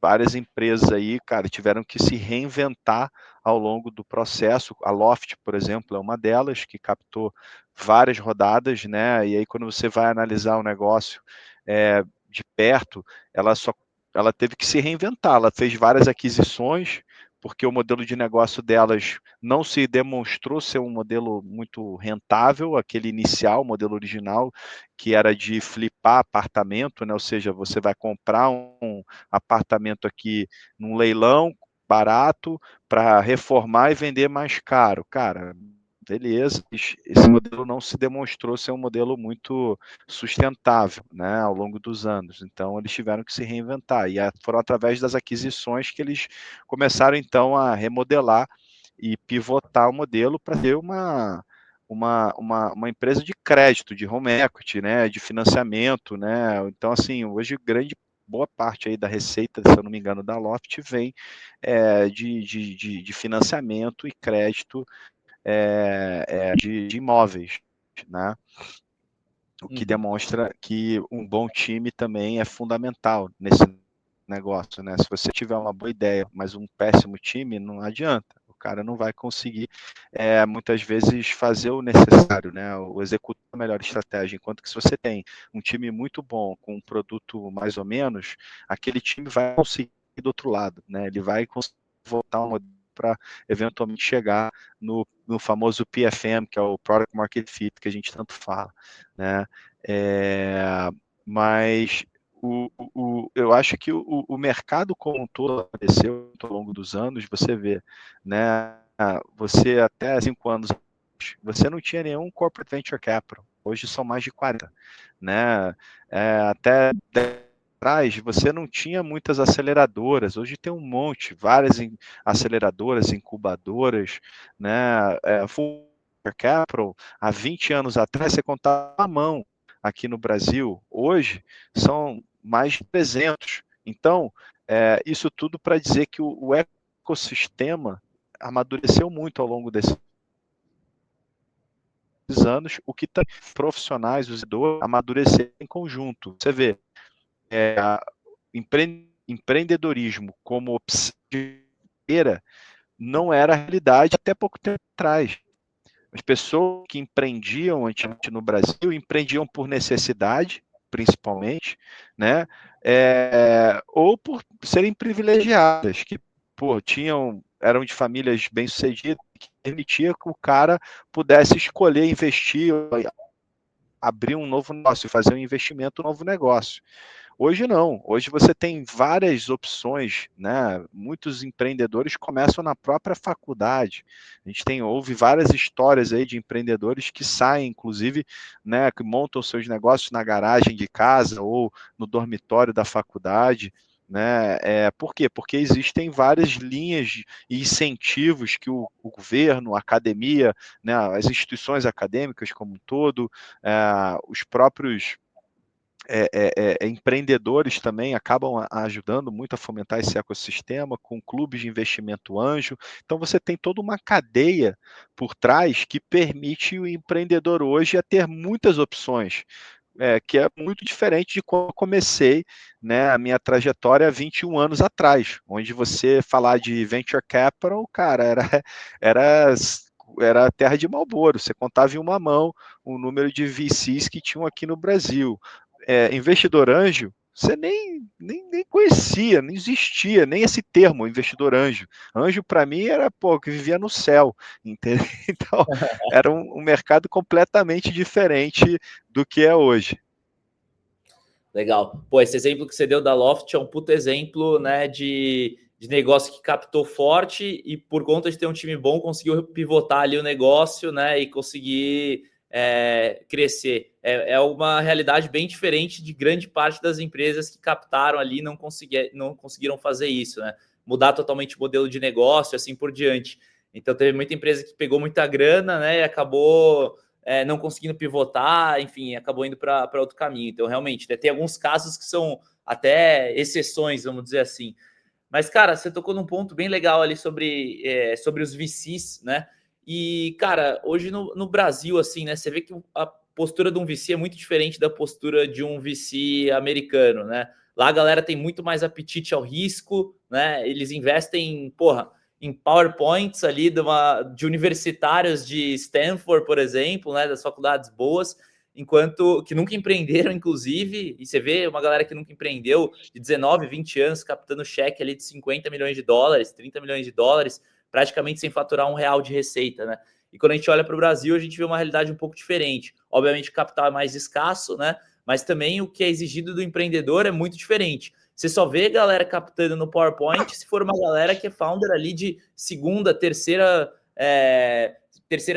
Várias empresas aí, cara, tiveram que se reinventar ao longo do processo. A Loft, por exemplo, é uma delas que captou várias rodadas, né? E aí quando você vai analisar o negócio de perto, ela teve que se reinventar. Ela fez várias aquisições porque o modelo de negócio delas não se demonstrou ser um modelo muito rentável, aquele inicial, o modelo original, que era de flipar apartamento, né? Ou seja, você vai comprar um apartamento aqui num leilão barato para reformar e vender mais caro. Cara, beleza, esse modelo não se demonstrou ser um modelo muito sustentável, né, ao longo dos anos. Então, eles tiveram que se reinventar. E foram através das aquisições que eles começaram, então, a remodelar e pivotar o modelo para ter uma empresa de crédito, de home equity, né, de financiamento. Né? Então, assim, hoje, boa parte aí da receita, se eu não me engano, da Loft vem de financiamento e crédito de imóveis, né? O que demonstra que um bom time também é fundamental nesse negócio, né? Se você tiver uma boa ideia, mas um péssimo time, não adianta. O cara não vai conseguir, muitas vezes, fazer o necessário, né? O executar a melhor estratégia. Enquanto que se você tem um time muito bom, com um produto mais ou menos, aquele time vai conseguir do outro lado, né? Ele vai conseguir voltar um modelo para eventualmente chegar no famoso PFM, que é o Product Market Fit, que a gente tanto fala, né? Mas eu acho que o mercado como um todo apareceu ao longo dos anos, você vê, né? Você até 5 anos, você não tinha nenhum corporate venture capital, hoje são mais de 40, né? Até atrás você não tinha muitas aceleradoras, hoje tem um monte, várias aceleradoras, incubadoras, né? Capital, há 20 anos atrás você contava a mão aqui no Brasil, hoje são mais de 300. Então, isso tudo para dizer que o ecossistema amadureceu muito ao longo desses anos, o que tá profissionais, os idores, amadurecer em conjunto. Você vê, empreendedorismo como opção não era realidade até pouco tempo atrás. As pessoas que empreendiam antigamente no Brasil empreendiam por necessidade, principalmente, né? Ou por serem privilegiadas, que eram de famílias bem-sucedidas, que permitia que o cara pudesse escolher investir, abrir um novo negócio, fazer um investimento, um novo negócio. Hoje não, hoje você tem várias opções, né? Muitos empreendedores começam na própria faculdade. A gente ouve várias histórias aí de empreendedores que saem, inclusive, né, que montam seus negócios na garagem de casa ou no dormitório da faculdade. Né? Por quê? Porque existem várias linhas e incentivos que o governo, a academia, né, as instituições acadêmicas como um todo, os próprios empreendedores também acabam ajudando muito a fomentar esse ecossistema, com clubes de investimento anjo. Então, você tem toda uma cadeia por trás que permite o empreendedor hoje a ter muitas opções, que é muito diferente de quando eu comecei, né, a minha trajetória há 21 anos atrás, onde você falar de venture capital, cara, era era terra de Marlboro, você contava em uma mão o número de VCs que tinham aqui no Brasil. Investidor anjo, você nem conhecia, nem existia, nem esse termo, investidor anjo. Anjo, para mim, era que vivia no céu, entendeu? Então, era um mercado completamente diferente do que é hoje. Legal. Pô, esse exemplo que você deu da Loft é um puto exemplo, né, de negócio que captou forte e por conta de ter um time bom conseguiu pivotar ali o negócio, né, e conseguir crescer. É uma realidade bem diferente de grande parte das empresas que captaram ali e não conseguiram fazer isso, né? Mudar totalmente o modelo de negócio, assim por diante. Então teve muita empresa que pegou muita grana, né, e acabou não conseguindo pivotar, enfim, acabou indo para outro caminho. Então, realmente, né, tem alguns casos que são até exceções, vamos dizer assim. Mas, cara, você tocou num ponto bem legal ali sobre os VCs, né? E, cara, hoje no Brasil, assim, né, você vê que a postura de um VC é muito diferente da postura de um VC americano, né? Lá a galera tem muito mais apetite ao risco, né? Eles investem, porra, em PowerPoints ali de universitários de Stanford, por exemplo, né, das faculdades boas. enquanto que nunca empreenderam, inclusive, e você vê uma galera que nunca empreendeu, de 19, 20 anos, captando cheque ali de 50 milhões de dólares, 30 milhões de dólares, praticamente sem faturar R$ 1 de receita, né? E quando a gente olha para o Brasil, a gente vê uma realidade um pouco diferente. Obviamente, o capital é mais escasso, né? Mas também o que é exigido do empreendedor é muito diferente. Você só vê galera captando no PowerPoint se for uma galera que é founder ali de segunda, terceira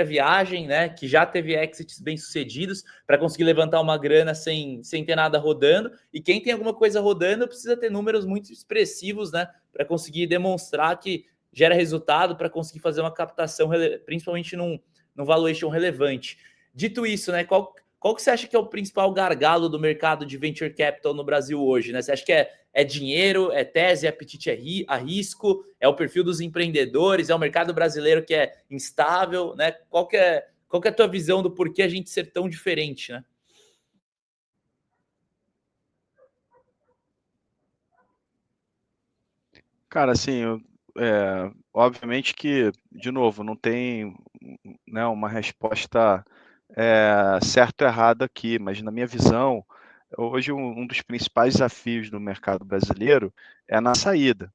viagem, né? Que já teve exits bem-sucedidos para conseguir levantar uma grana sem ter nada rodando. E quem tem alguma coisa rodando precisa ter números muito expressivos, né? Para conseguir demonstrar que gera resultado, para conseguir fazer uma captação, principalmente num valuation relevante. Dito isso, né? Qual que você acha que é o principal gargalo do mercado de venture capital no Brasil hoje, né? Você acha que é dinheiro, é tese, é apetite a risco, é o perfil dos empreendedores, é o mercado brasileiro que é instável, né? Qual que é a tua visão do porquê a gente ser tão diferente, né? Cara, assim, obviamente que, de novo, não tem, né, uma resposta certa ou errada aqui, mas na minha visão, hoje um dos principais desafios do mercado brasileiro é na saída,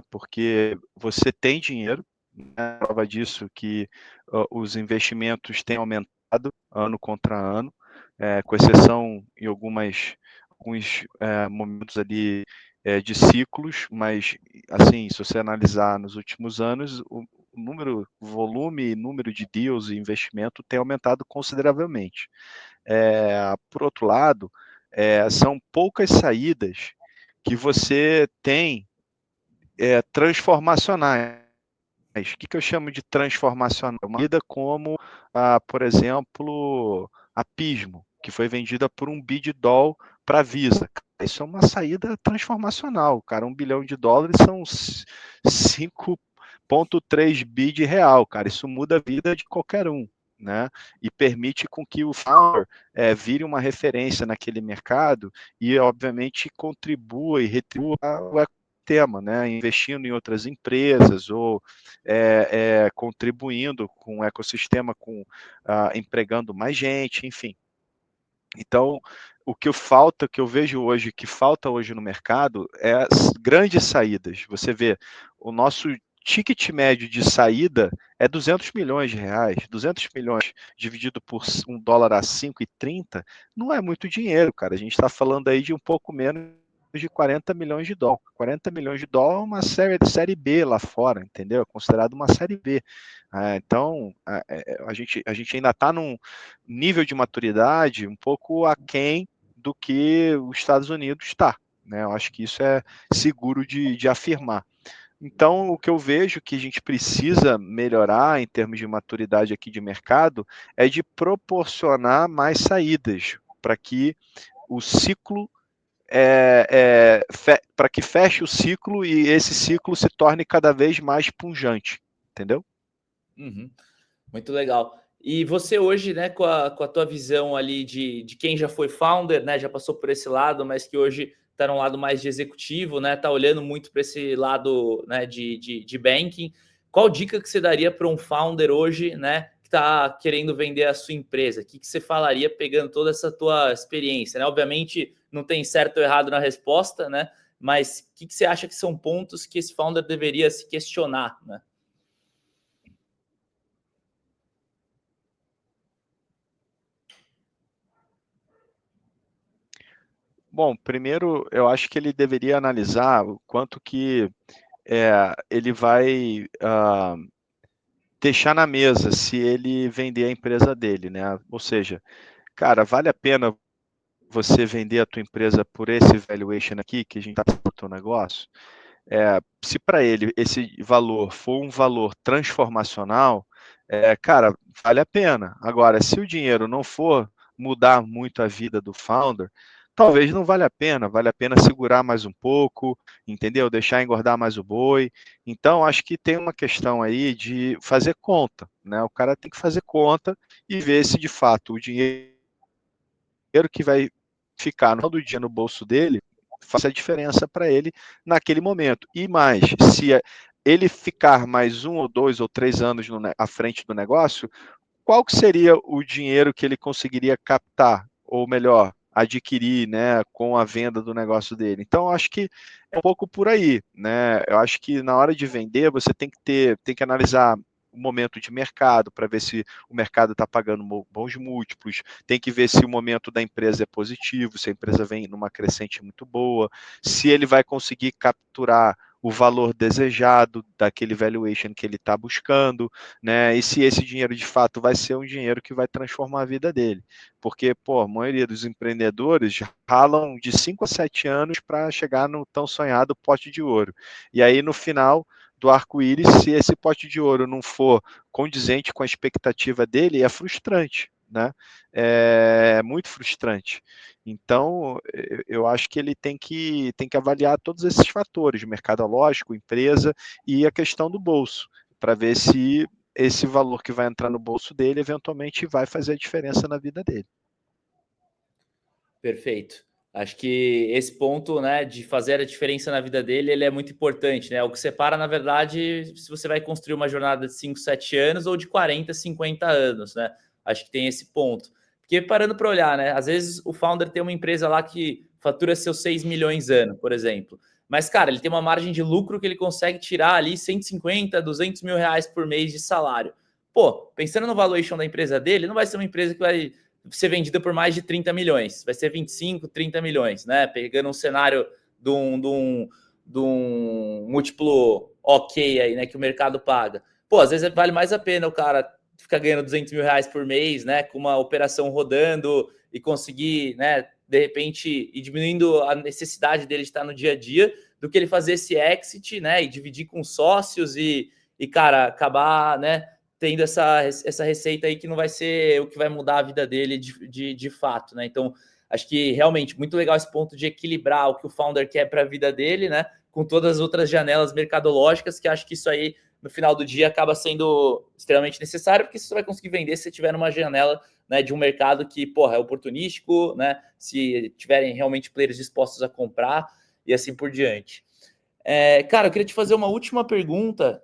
porque você tem dinheiro, né, a prova disso que os investimentos têm aumentado ano contra ano, com exceção em alguns momentos ali de ciclos, mas assim, se você analisar nos últimos anos, o volume e número de deals e investimento tem aumentado consideravelmente. Por outro lado, são poucas saídas que você tem transformacionais. O que eu chamo de transformacional? Uma vida como, por exemplo, a Pismo, que foi vendida por um bid doll para a Visa. Isso é uma saída transformacional, cara. $1 bilhão são 5,3 bi de real, cara. Isso muda a vida de qualquer um, né? E permite com que o founder vire uma referência naquele mercado e, obviamente, contribua e retribua o ecossistema, né? Investindo em outras empresas ou contribuindo com o ecossistema, empregando mais gente, enfim. Então, o que eu vejo hoje, que falta hoje no mercado, é as grandes saídas. Você vê, o nosso ticket médio de saída é R$ 200 milhões. 200 milhões dividido por $1 a 5,30 não é muito dinheiro, cara. A gente está falando aí de um pouco menos de $40 milhões. $40 milhões é uma série B lá fora, entendeu? É considerado uma série B. Então, a gente ainda está num nível de maturidade um pouco aquém do que os Estados Unidos está, né? Eu acho que isso é seguro de afirmar. Então, o que eu vejo que a gente precisa melhorar em termos de maturidade aqui de mercado é de proporcionar mais saídas para que o ciclo para que feche o ciclo e esse ciclo se torne cada vez mais pungente, entendeu? Uhum. Muito legal. E você hoje, né, com a tua visão ali de quem já foi founder, né, já passou por esse lado, mas que hoje está num lado mais de executivo, né, tá olhando muito para esse lado, né, de banking. Qual dica que você daria para um founder hoje, né, que está querendo vender a sua empresa? O que você falaria pegando toda essa tua experiência, né? Obviamente não tem certo ou errado na resposta, né? Mas o que você acha que são pontos que esse founder deveria se questionar, né? Bom, primeiro eu acho que ele deveria analisar o quanto que ele vai deixar na mesa se ele vender a empresa dele, né? Ou seja, cara, vale a pena você vender a tua empresa por esse valuation aqui que a gente está no teu negócio? Se para ele esse valor for um valor transformacional, cara, vale a pena. Agora, se o dinheiro não for mudar muito a vida do founder, talvez não vale a pena segurar mais um pouco, entendeu? Deixar engordar mais o boi. Então, acho que tem uma questão aí de fazer conta, né? O cara tem que fazer conta e ver se de fato o dinheiro que vai ficar no final do dia no bolso dele faz a diferença para ele naquele momento. E mais, se ele ficar mais 1 ou 2 ou 3 anos à frente do negócio, qual que seria o dinheiro que ele conseguiria captar, ou melhor, adquirir, né, com a venda do negócio dele. Então, acho que é um pouco por aí, né? Eu acho que na hora de vender, você tem que analisar o momento de mercado para ver se o mercado está pagando bons múltiplos, tem que ver se o momento da empresa é positivo, se a empresa vem numa crescente muito boa, se ele vai conseguir capturar o valor desejado daquele valuation que ele está buscando, né? E se esse dinheiro de fato vai ser um dinheiro que vai transformar a vida dele. Porque, pô, a maioria dos empreendedores ralam de 5 a 7 anos para chegar no tão sonhado pote de ouro. E aí, no final do arco-íris, se esse pote de ouro não for condizente com a expectativa dele, é frustrante, né? É muito frustrante. Então, eu acho que ele tem que avaliar todos esses fatores, mercadológico, empresa e a questão do bolso, para ver se esse valor que vai entrar no bolso dele eventualmente vai fazer a diferença na vida dele. Perfeito. Acho que esse ponto, né, de fazer a diferença na vida dele, ele é muito importante, né? O que separa, na verdade, se você vai construir uma jornada de 5, 7 anos ou de 40, 50 anos, né? Acho que tem esse ponto. Porque parando para olhar, né? Às vezes o founder tem uma empresa lá que fatura seus 6 milhões ano, por exemplo. Mas, cara, ele tem uma margem de lucro que ele consegue tirar ali 150, 200 mil reais por mês de salário. Pô, pensando no valuation da empresa dele, não vai ser uma empresa que vai ser vendida por mais de 30 milhões. Vai ser 25, 30 milhões, né? Pegando um cenário de um múltiplo ok aí, né? Que o mercado paga. Pô, às vezes vale mais a pena o cara ficar ganhando 200 mil reais por mês, né? Com uma operação rodando e conseguir, né? De repente, ir diminuindo a necessidade dele de estar no dia a dia, do que ele fazer esse exit, né? E dividir com sócios e cara, acabar, né? Tendo essa receita aí que não vai ser o que vai mudar a vida dele de fato, né? Então, acho que realmente muito legal esse ponto de equilibrar o que o founder quer para a vida dele, né? Com todas as outras janelas mercadológicas, que acho que isso aí, no final do dia, acaba sendo extremamente necessário, porque você vai conseguir vender se você tiver numa janela, né, de um mercado que, porra, é oportunístico, né? Se tiverem realmente players dispostos a comprar e assim por diante. Cara, eu queria te fazer uma última pergunta.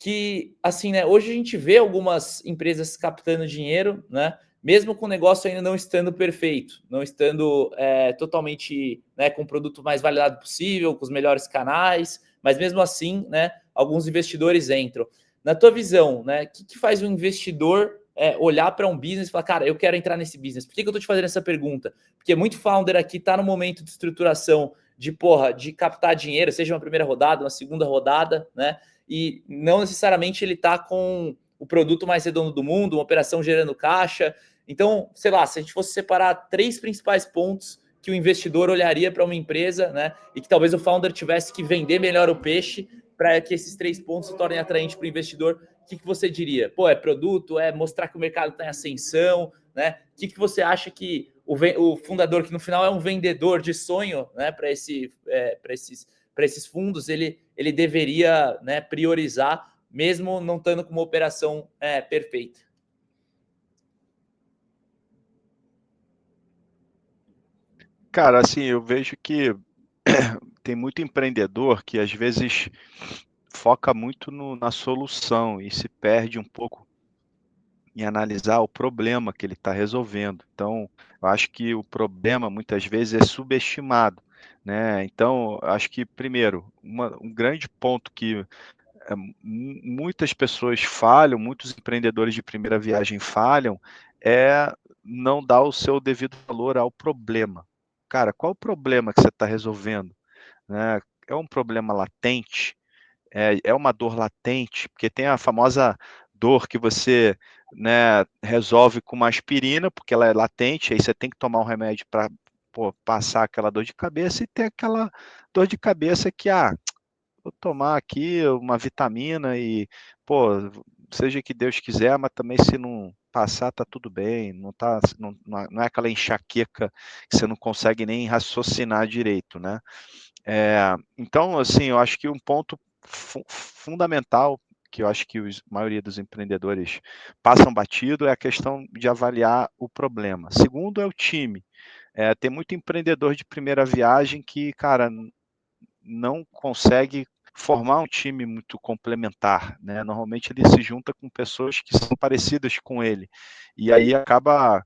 Que, assim, né, hoje a gente vê algumas empresas captando dinheiro, né, mesmo com o negócio ainda não estando perfeito, não estando totalmente, né, com o produto mais validado possível, com os melhores canais, mas mesmo assim, né, alguns investidores entram. Na tua visão, né, o que faz um investidor olhar para um business e falar, cara, eu quero entrar nesse business? Por que eu estou te fazendo essa pergunta? Porque muito founder aqui está no momento de estruturação de captar dinheiro, seja uma primeira rodada, uma segunda rodada, né? E não necessariamente ele está com o produto mais redondo do mundo, uma operação gerando caixa. Então, sei lá, se a gente fosse separar 3 principais pontos que o investidor olharia para uma empresa, né? E que talvez o founder tivesse que vender melhor o peixe para que esses 3 pontos se tornem atraentes para o investidor, o que você diria? Pô, é produto, é mostrar que o mercado está em ascensão, né? O que você acha que o fundador, que no final é um vendedor de sonho, né, para esses fundos, ele deveria, né, priorizar, mesmo não estando com uma operação perfeita? Cara, assim, eu vejo que tem muito empreendedor que às vezes foca muito na solução e se perde um pouco em analisar o problema que ele está resolvendo. Então, eu acho que o problema muitas vezes é subestimado, né? Então, eu acho que primeiro, um grande ponto que muitas pessoas falham, muitos empreendedores de primeira viagem falham, é não dar o seu devido valor ao problema. Cara, qual o problema que você está resolvendo? Né? É um problema latente? É uma dor latente? Porque tem a famosa dor que você, né, resolve com uma aspirina, porque ela é latente, aí você tem que tomar um remédio para passar aquela dor de cabeça, e tem aquela dor de cabeça que, vou tomar aqui uma vitamina e, pô, seja que Deus quiser, mas também se não passar, tá tudo bem, não é aquela enxaqueca que você não consegue nem raciocinar direito, né? Então, assim, eu acho que um ponto fundamental que eu acho que a maioria dos empreendedores passam batido é a questão de avaliar o problema. Segundo é o time. Tem muito empreendedor de primeira viagem que, cara, não consegue formar um time muito complementar, né? Normalmente ele se junta com pessoas que são parecidas com ele, e aí acaba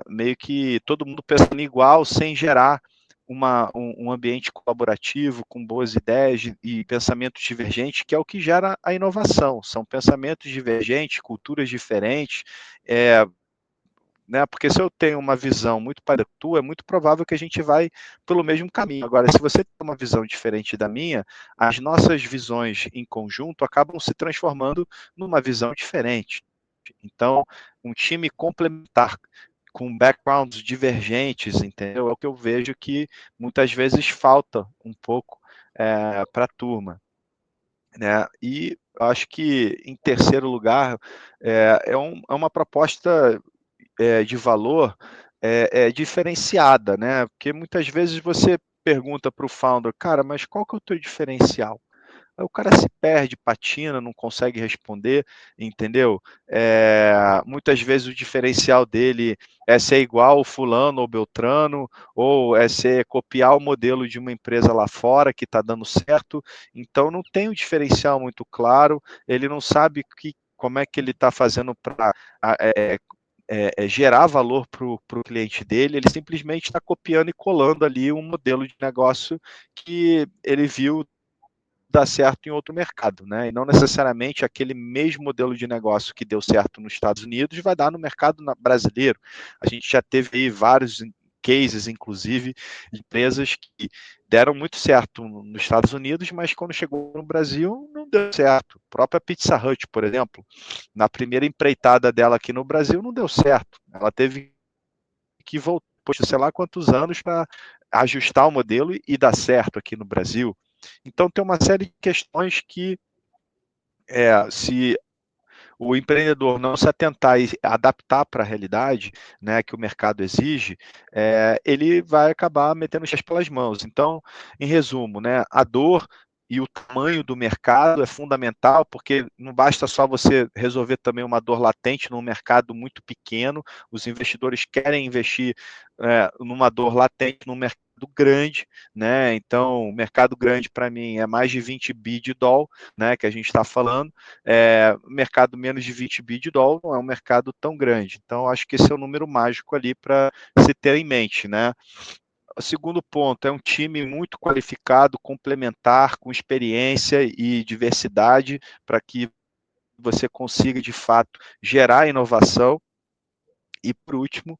meio que todo mundo pensando igual, sem gerar um ambiente colaborativo, com boas ideias e pensamentos divergentes, que é o que gera a inovação. São pensamentos divergentes, culturas diferentes, né? Porque se eu tenho uma visão muito parecida com a tua, é muito provável que a gente vai pelo mesmo caminho. Agora, se você tem uma visão diferente da minha, as nossas visões em conjunto acabam se transformando numa visão diferente. Então, um time complementar com backgrounds divergentes, entendeu? É o que eu vejo que muitas vezes falta um pouco para a turma. Né? E acho que, em terceiro lugar, é uma proposta de valor diferenciada, né? Porque muitas vezes você pergunta para o founder, cara, mas qual que é o teu diferencial? Aí o cara se perde, patina, não consegue responder, entendeu? Muitas vezes o diferencial dele é ser igual o fulano ou beltrano, ou é ser copiar o modelo de uma empresa lá fora que está dando certo, então não tem um diferencial muito claro, ele não sabe como é que ele está fazendo para gerar valor para o cliente dele, ele simplesmente está copiando e colando ali um modelo de negócio que ele viu dar certo em outro mercado, né? E não necessariamente aquele mesmo modelo de negócio que deu certo nos Estados Unidos vai dar no mercado brasileiro. A gente já teve aí vários cases, inclusive, de empresas que deram muito certo nos Estados Unidos, mas quando chegou no Brasil não deu certo. A própria Pizza Hut, por exemplo, na primeira empreitada dela aqui no Brasil não deu certo. Ela teve que voltar, poxa, sei lá quantos anos para ajustar o modelo e dar certo aqui no Brasil. Então tem uma série de questões que se o empreendedor não se atentar e adaptar para a realidade, né, que o mercado exige, ele vai acabar metendo os pés pelas mãos. Então, em resumo, né, a dor e o tamanho do mercado é fundamental, porque não basta só você resolver também uma dor latente num mercado muito pequeno, os investidores querem investir numa dor latente num mercado grande, né? Então, o mercado grande para mim é mais de 20 bi de dólar, né, que a gente está falando, mercado menos de 20 bi de dólar não é um mercado tão grande. Então, acho que esse é o número mágico ali para se ter em mente, né? O segundo ponto é um time muito qualificado, complementar, com experiência e diversidade, para que você consiga, de fato, gerar inovação. E, por último,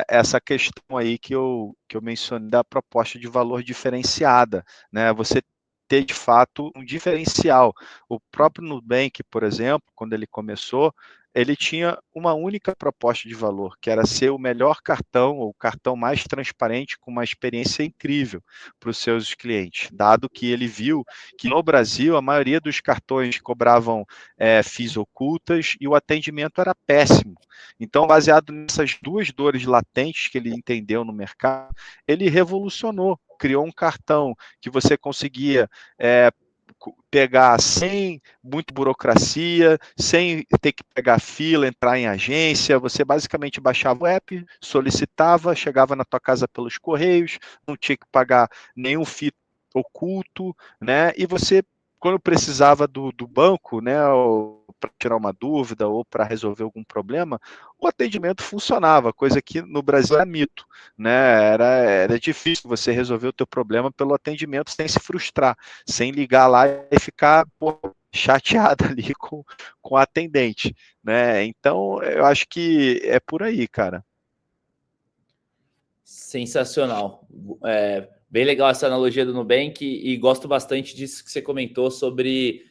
essa questão aí que eu mencionei da proposta de valor diferenciada, né? Você ter, de fato, um diferencial. O próprio Nubank, por exemplo, quando ele começou, ele tinha uma única proposta de valor, que era ser o melhor cartão, ou o cartão mais transparente, com uma experiência incrível para os seus clientes, dado que ele viu que no Brasil a maioria dos cartões cobravam FIIs ocultas e o atendimento era péssimo. Então, baseado nessas duas dores latentes que ele entendeu no mercado, ele revolucionou, criou um cartão que você conseguia pegar sem muita burocracia, sem ter que pegar fila, entrar em agência, você basicamente baixava o app, solicitava, chegava na tua casa pelos correios, não tinha que pagar nenhum FII oculto, né? E você, quando precisava do banco, né, para tirar uma dúvida ou para resolver algum problema, o atendimento funcionava, coisa que no Brasil era mito, né? Era difícil você resolver o teu problema pelo atendimento sem se frustrar, sem ligar lá e ficar chateado ali com o atendente, né? Então, eu acho que é por aí, cara. Sensacional. Bem legal essa analogia do Nubank e gosto bastante disso que você comentou sobre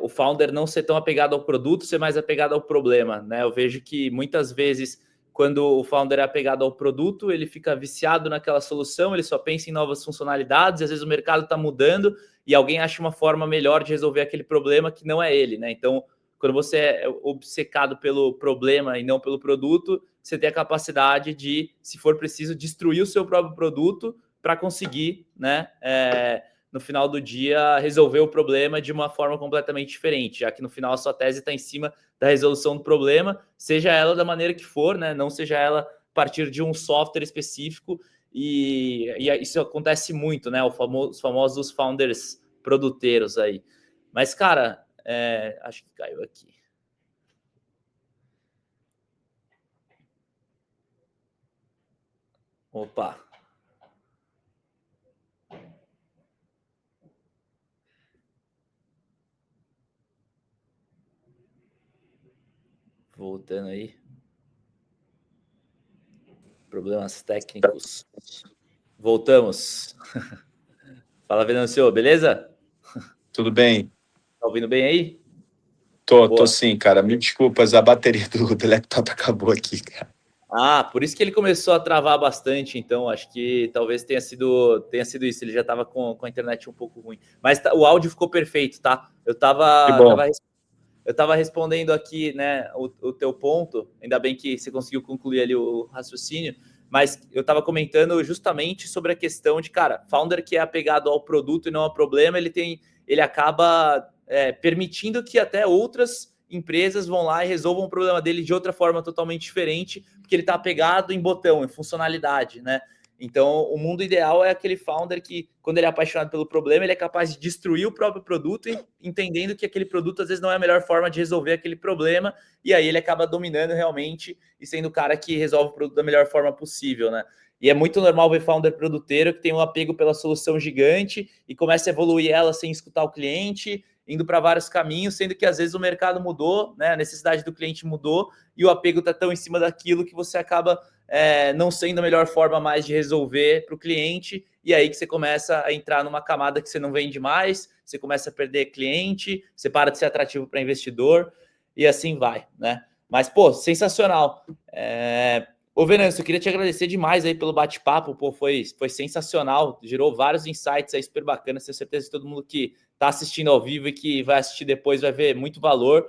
o founder não ser tão apegado ao produto, ser mais apegado ao problema, né? Eu vejo que muitas vezes, quando o founder é apegado ao produto, ele fica viciado naquela solução, ele só pensa em novas funcionalidades, às vezes o mercado está mudando e alguém acha uma forma melhor de resolver aquele problema que não é ele, né? Então, quando você é obcecado pelo problema e não pelo produto, você tem a capacidade de, se for preciso, destruir o seu próprio produto para conseguir, né, no final do dia, resolver o problema de uma forma completamente diferente, já que no final a sua tese está em cima da resolução do problema, seja ela da maneira que for, né, não seja ela a partir de um software específico, e isso acontece muito, né, os famosos founders produteiros aí. Mas, cara, acho que caiu aqui. Opa. Voltando aí. Problemas técnicos. Voltamos. Fala, Venâncio, beleza? Tudo bem? Tá ouvindo bem aí? Tô sim, cara. Me desculpas, a bateria do laptop acabou aqui, cara. Ah, por isso que ele começou a travar bastante, então acho que talvez tenha sido isso. Ele já estava com a internet um pouco ruim. Mas o áudio ficou perfeito, tá? Eu tava respondendo aqui, né, o teu ponto. Ainda bem que você conseguiu concluir ali o raciocínio. Mas eu estava comentando justamente sobre a questão de, cara, founder que é apegado ao produto e não ao problema, ele acaba permitindo que até outras empresas vão lá e resolvam o problema dele de outra forma totalmente diferente, porque ele está apegado em botão, em funcionalidade, né? Então, o mundo ideal é aquele founder que, quando ele é apaixonado pelo problema, ele é capaz de destruir o próprio produto, entendendo que aquele produto, às vezes, não é a melhor forma de resolver aquele problema, e aí ele acaba dominando realmente e sendo o cara que resolve o produto da melhor forma possível, né? E é muito normal ver founder produteiro que tem um apego pela solução gigante e começa a evoluir ela sem escutar o cliente, indo para vários caminhos, sendo que às vezes o mercado mudou, né? A necessidade do cliente mudou e o apego está tão em cima daquilo que você acaba não sendo a melhor forma mais de resolver para o cliente, e aí que você começa a entrar numa camada que você não vende mais, você começa a perder cliente, você para de ser atrativo para investidor, e assim vai, né? Mas, pô, sensacional. Ô, Venâncio, eu queria te agradecer demais aí pelo bate-papo, pô, foi sensacional, gerou vários insights aí super bacanas, tenho certeza que todo mundo que está assistindo ao vivo e que vai assistir depois vai ver muito valor.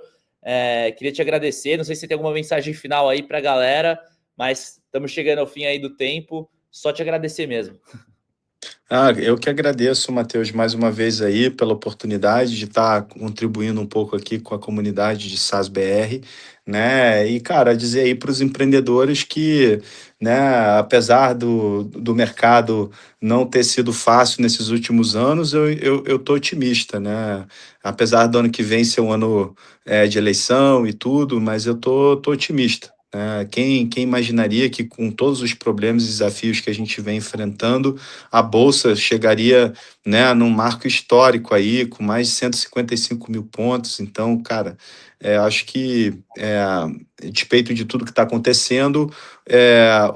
Queria te agradecer, não sei se você tem alguma mensagem final aí para a galera, mas estamos chegando ao fim aí do tempo, só te agradecer mesmo. Eu que agradeço, Matheus, mais uma vez aí pela oportunidade de estar contribuindo um pouco aqui com a comunidade de SaaS BR, né? E, cara, dizer aí para os empreendedores que, né, apesar do mercado não ter sido fácil nesses últimos anos, eu tô otimista, né? Apesar do ano que vem ser um ano de eleição e tudo, mas eu tô otimista. Quem imaginaria que com todos os problemas e desafios que a gente vem enfrentando, a Bolsa chegaria, né, num marco histórico aí, com mais de 155 mil pontos. Então, cara, acho que, a despeito de tudo que está acontecendo,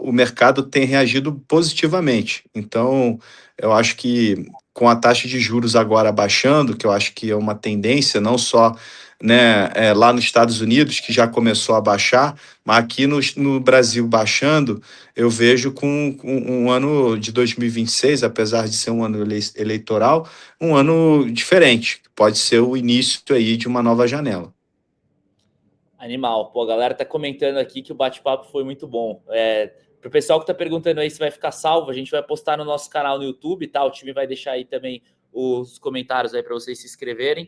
o mercado tem reagido positivamente. Então, eu acho que com a taxa de juros agora baixando, que eu acho que é uma tendência, não só, né, lá nos Estados Unidos, que já começou a baixar, mas aqui no Brasil baixando, eu vejo com um ano de 2026, apesar de ser um ano eleitoral, um ano diferente. Pode ser o início aí de uma nova janela. Animal. Pô, a galera tá comentando aqui que o bate-papo foi muito bom. Pro pessoal que tá perguntando aí se vai ficar salvo, a gente vai postar no nosso canal no YouTube, tá? O time vai deixar aí também os comentários aí para vocês se inscreverem.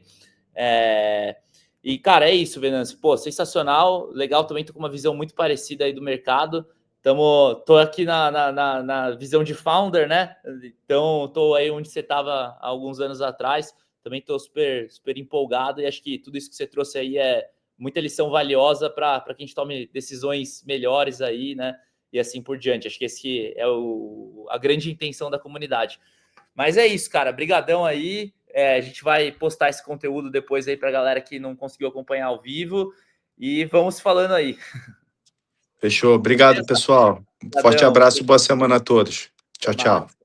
E, cara, é isso, Venâncio. Pô, sensacional. Legal também, tô com uma visão muito parecida aí do mercado. Tô aqui na visão de founder, né? Então, tô aí onde você estava há alguns anos atrás. Também tô super, super empolgado e acho que tudo isso que você trouxe aí é muita lição valiosa para que a gente tome decisões melhores aí, né? E assim por diante. Acho que esse é a grande intenção da comunidade. Mas é isso, cara. Brigadão aí. A gente vai postar esse conteúdo depois aí para a galera que não conseguiu acompanhar ao vivo. E vamos falando aí. Fechou. Obrigado, pessoal. Forte Brigadão. abraço e boa semana a todos. Até Tchau, mais. tchau.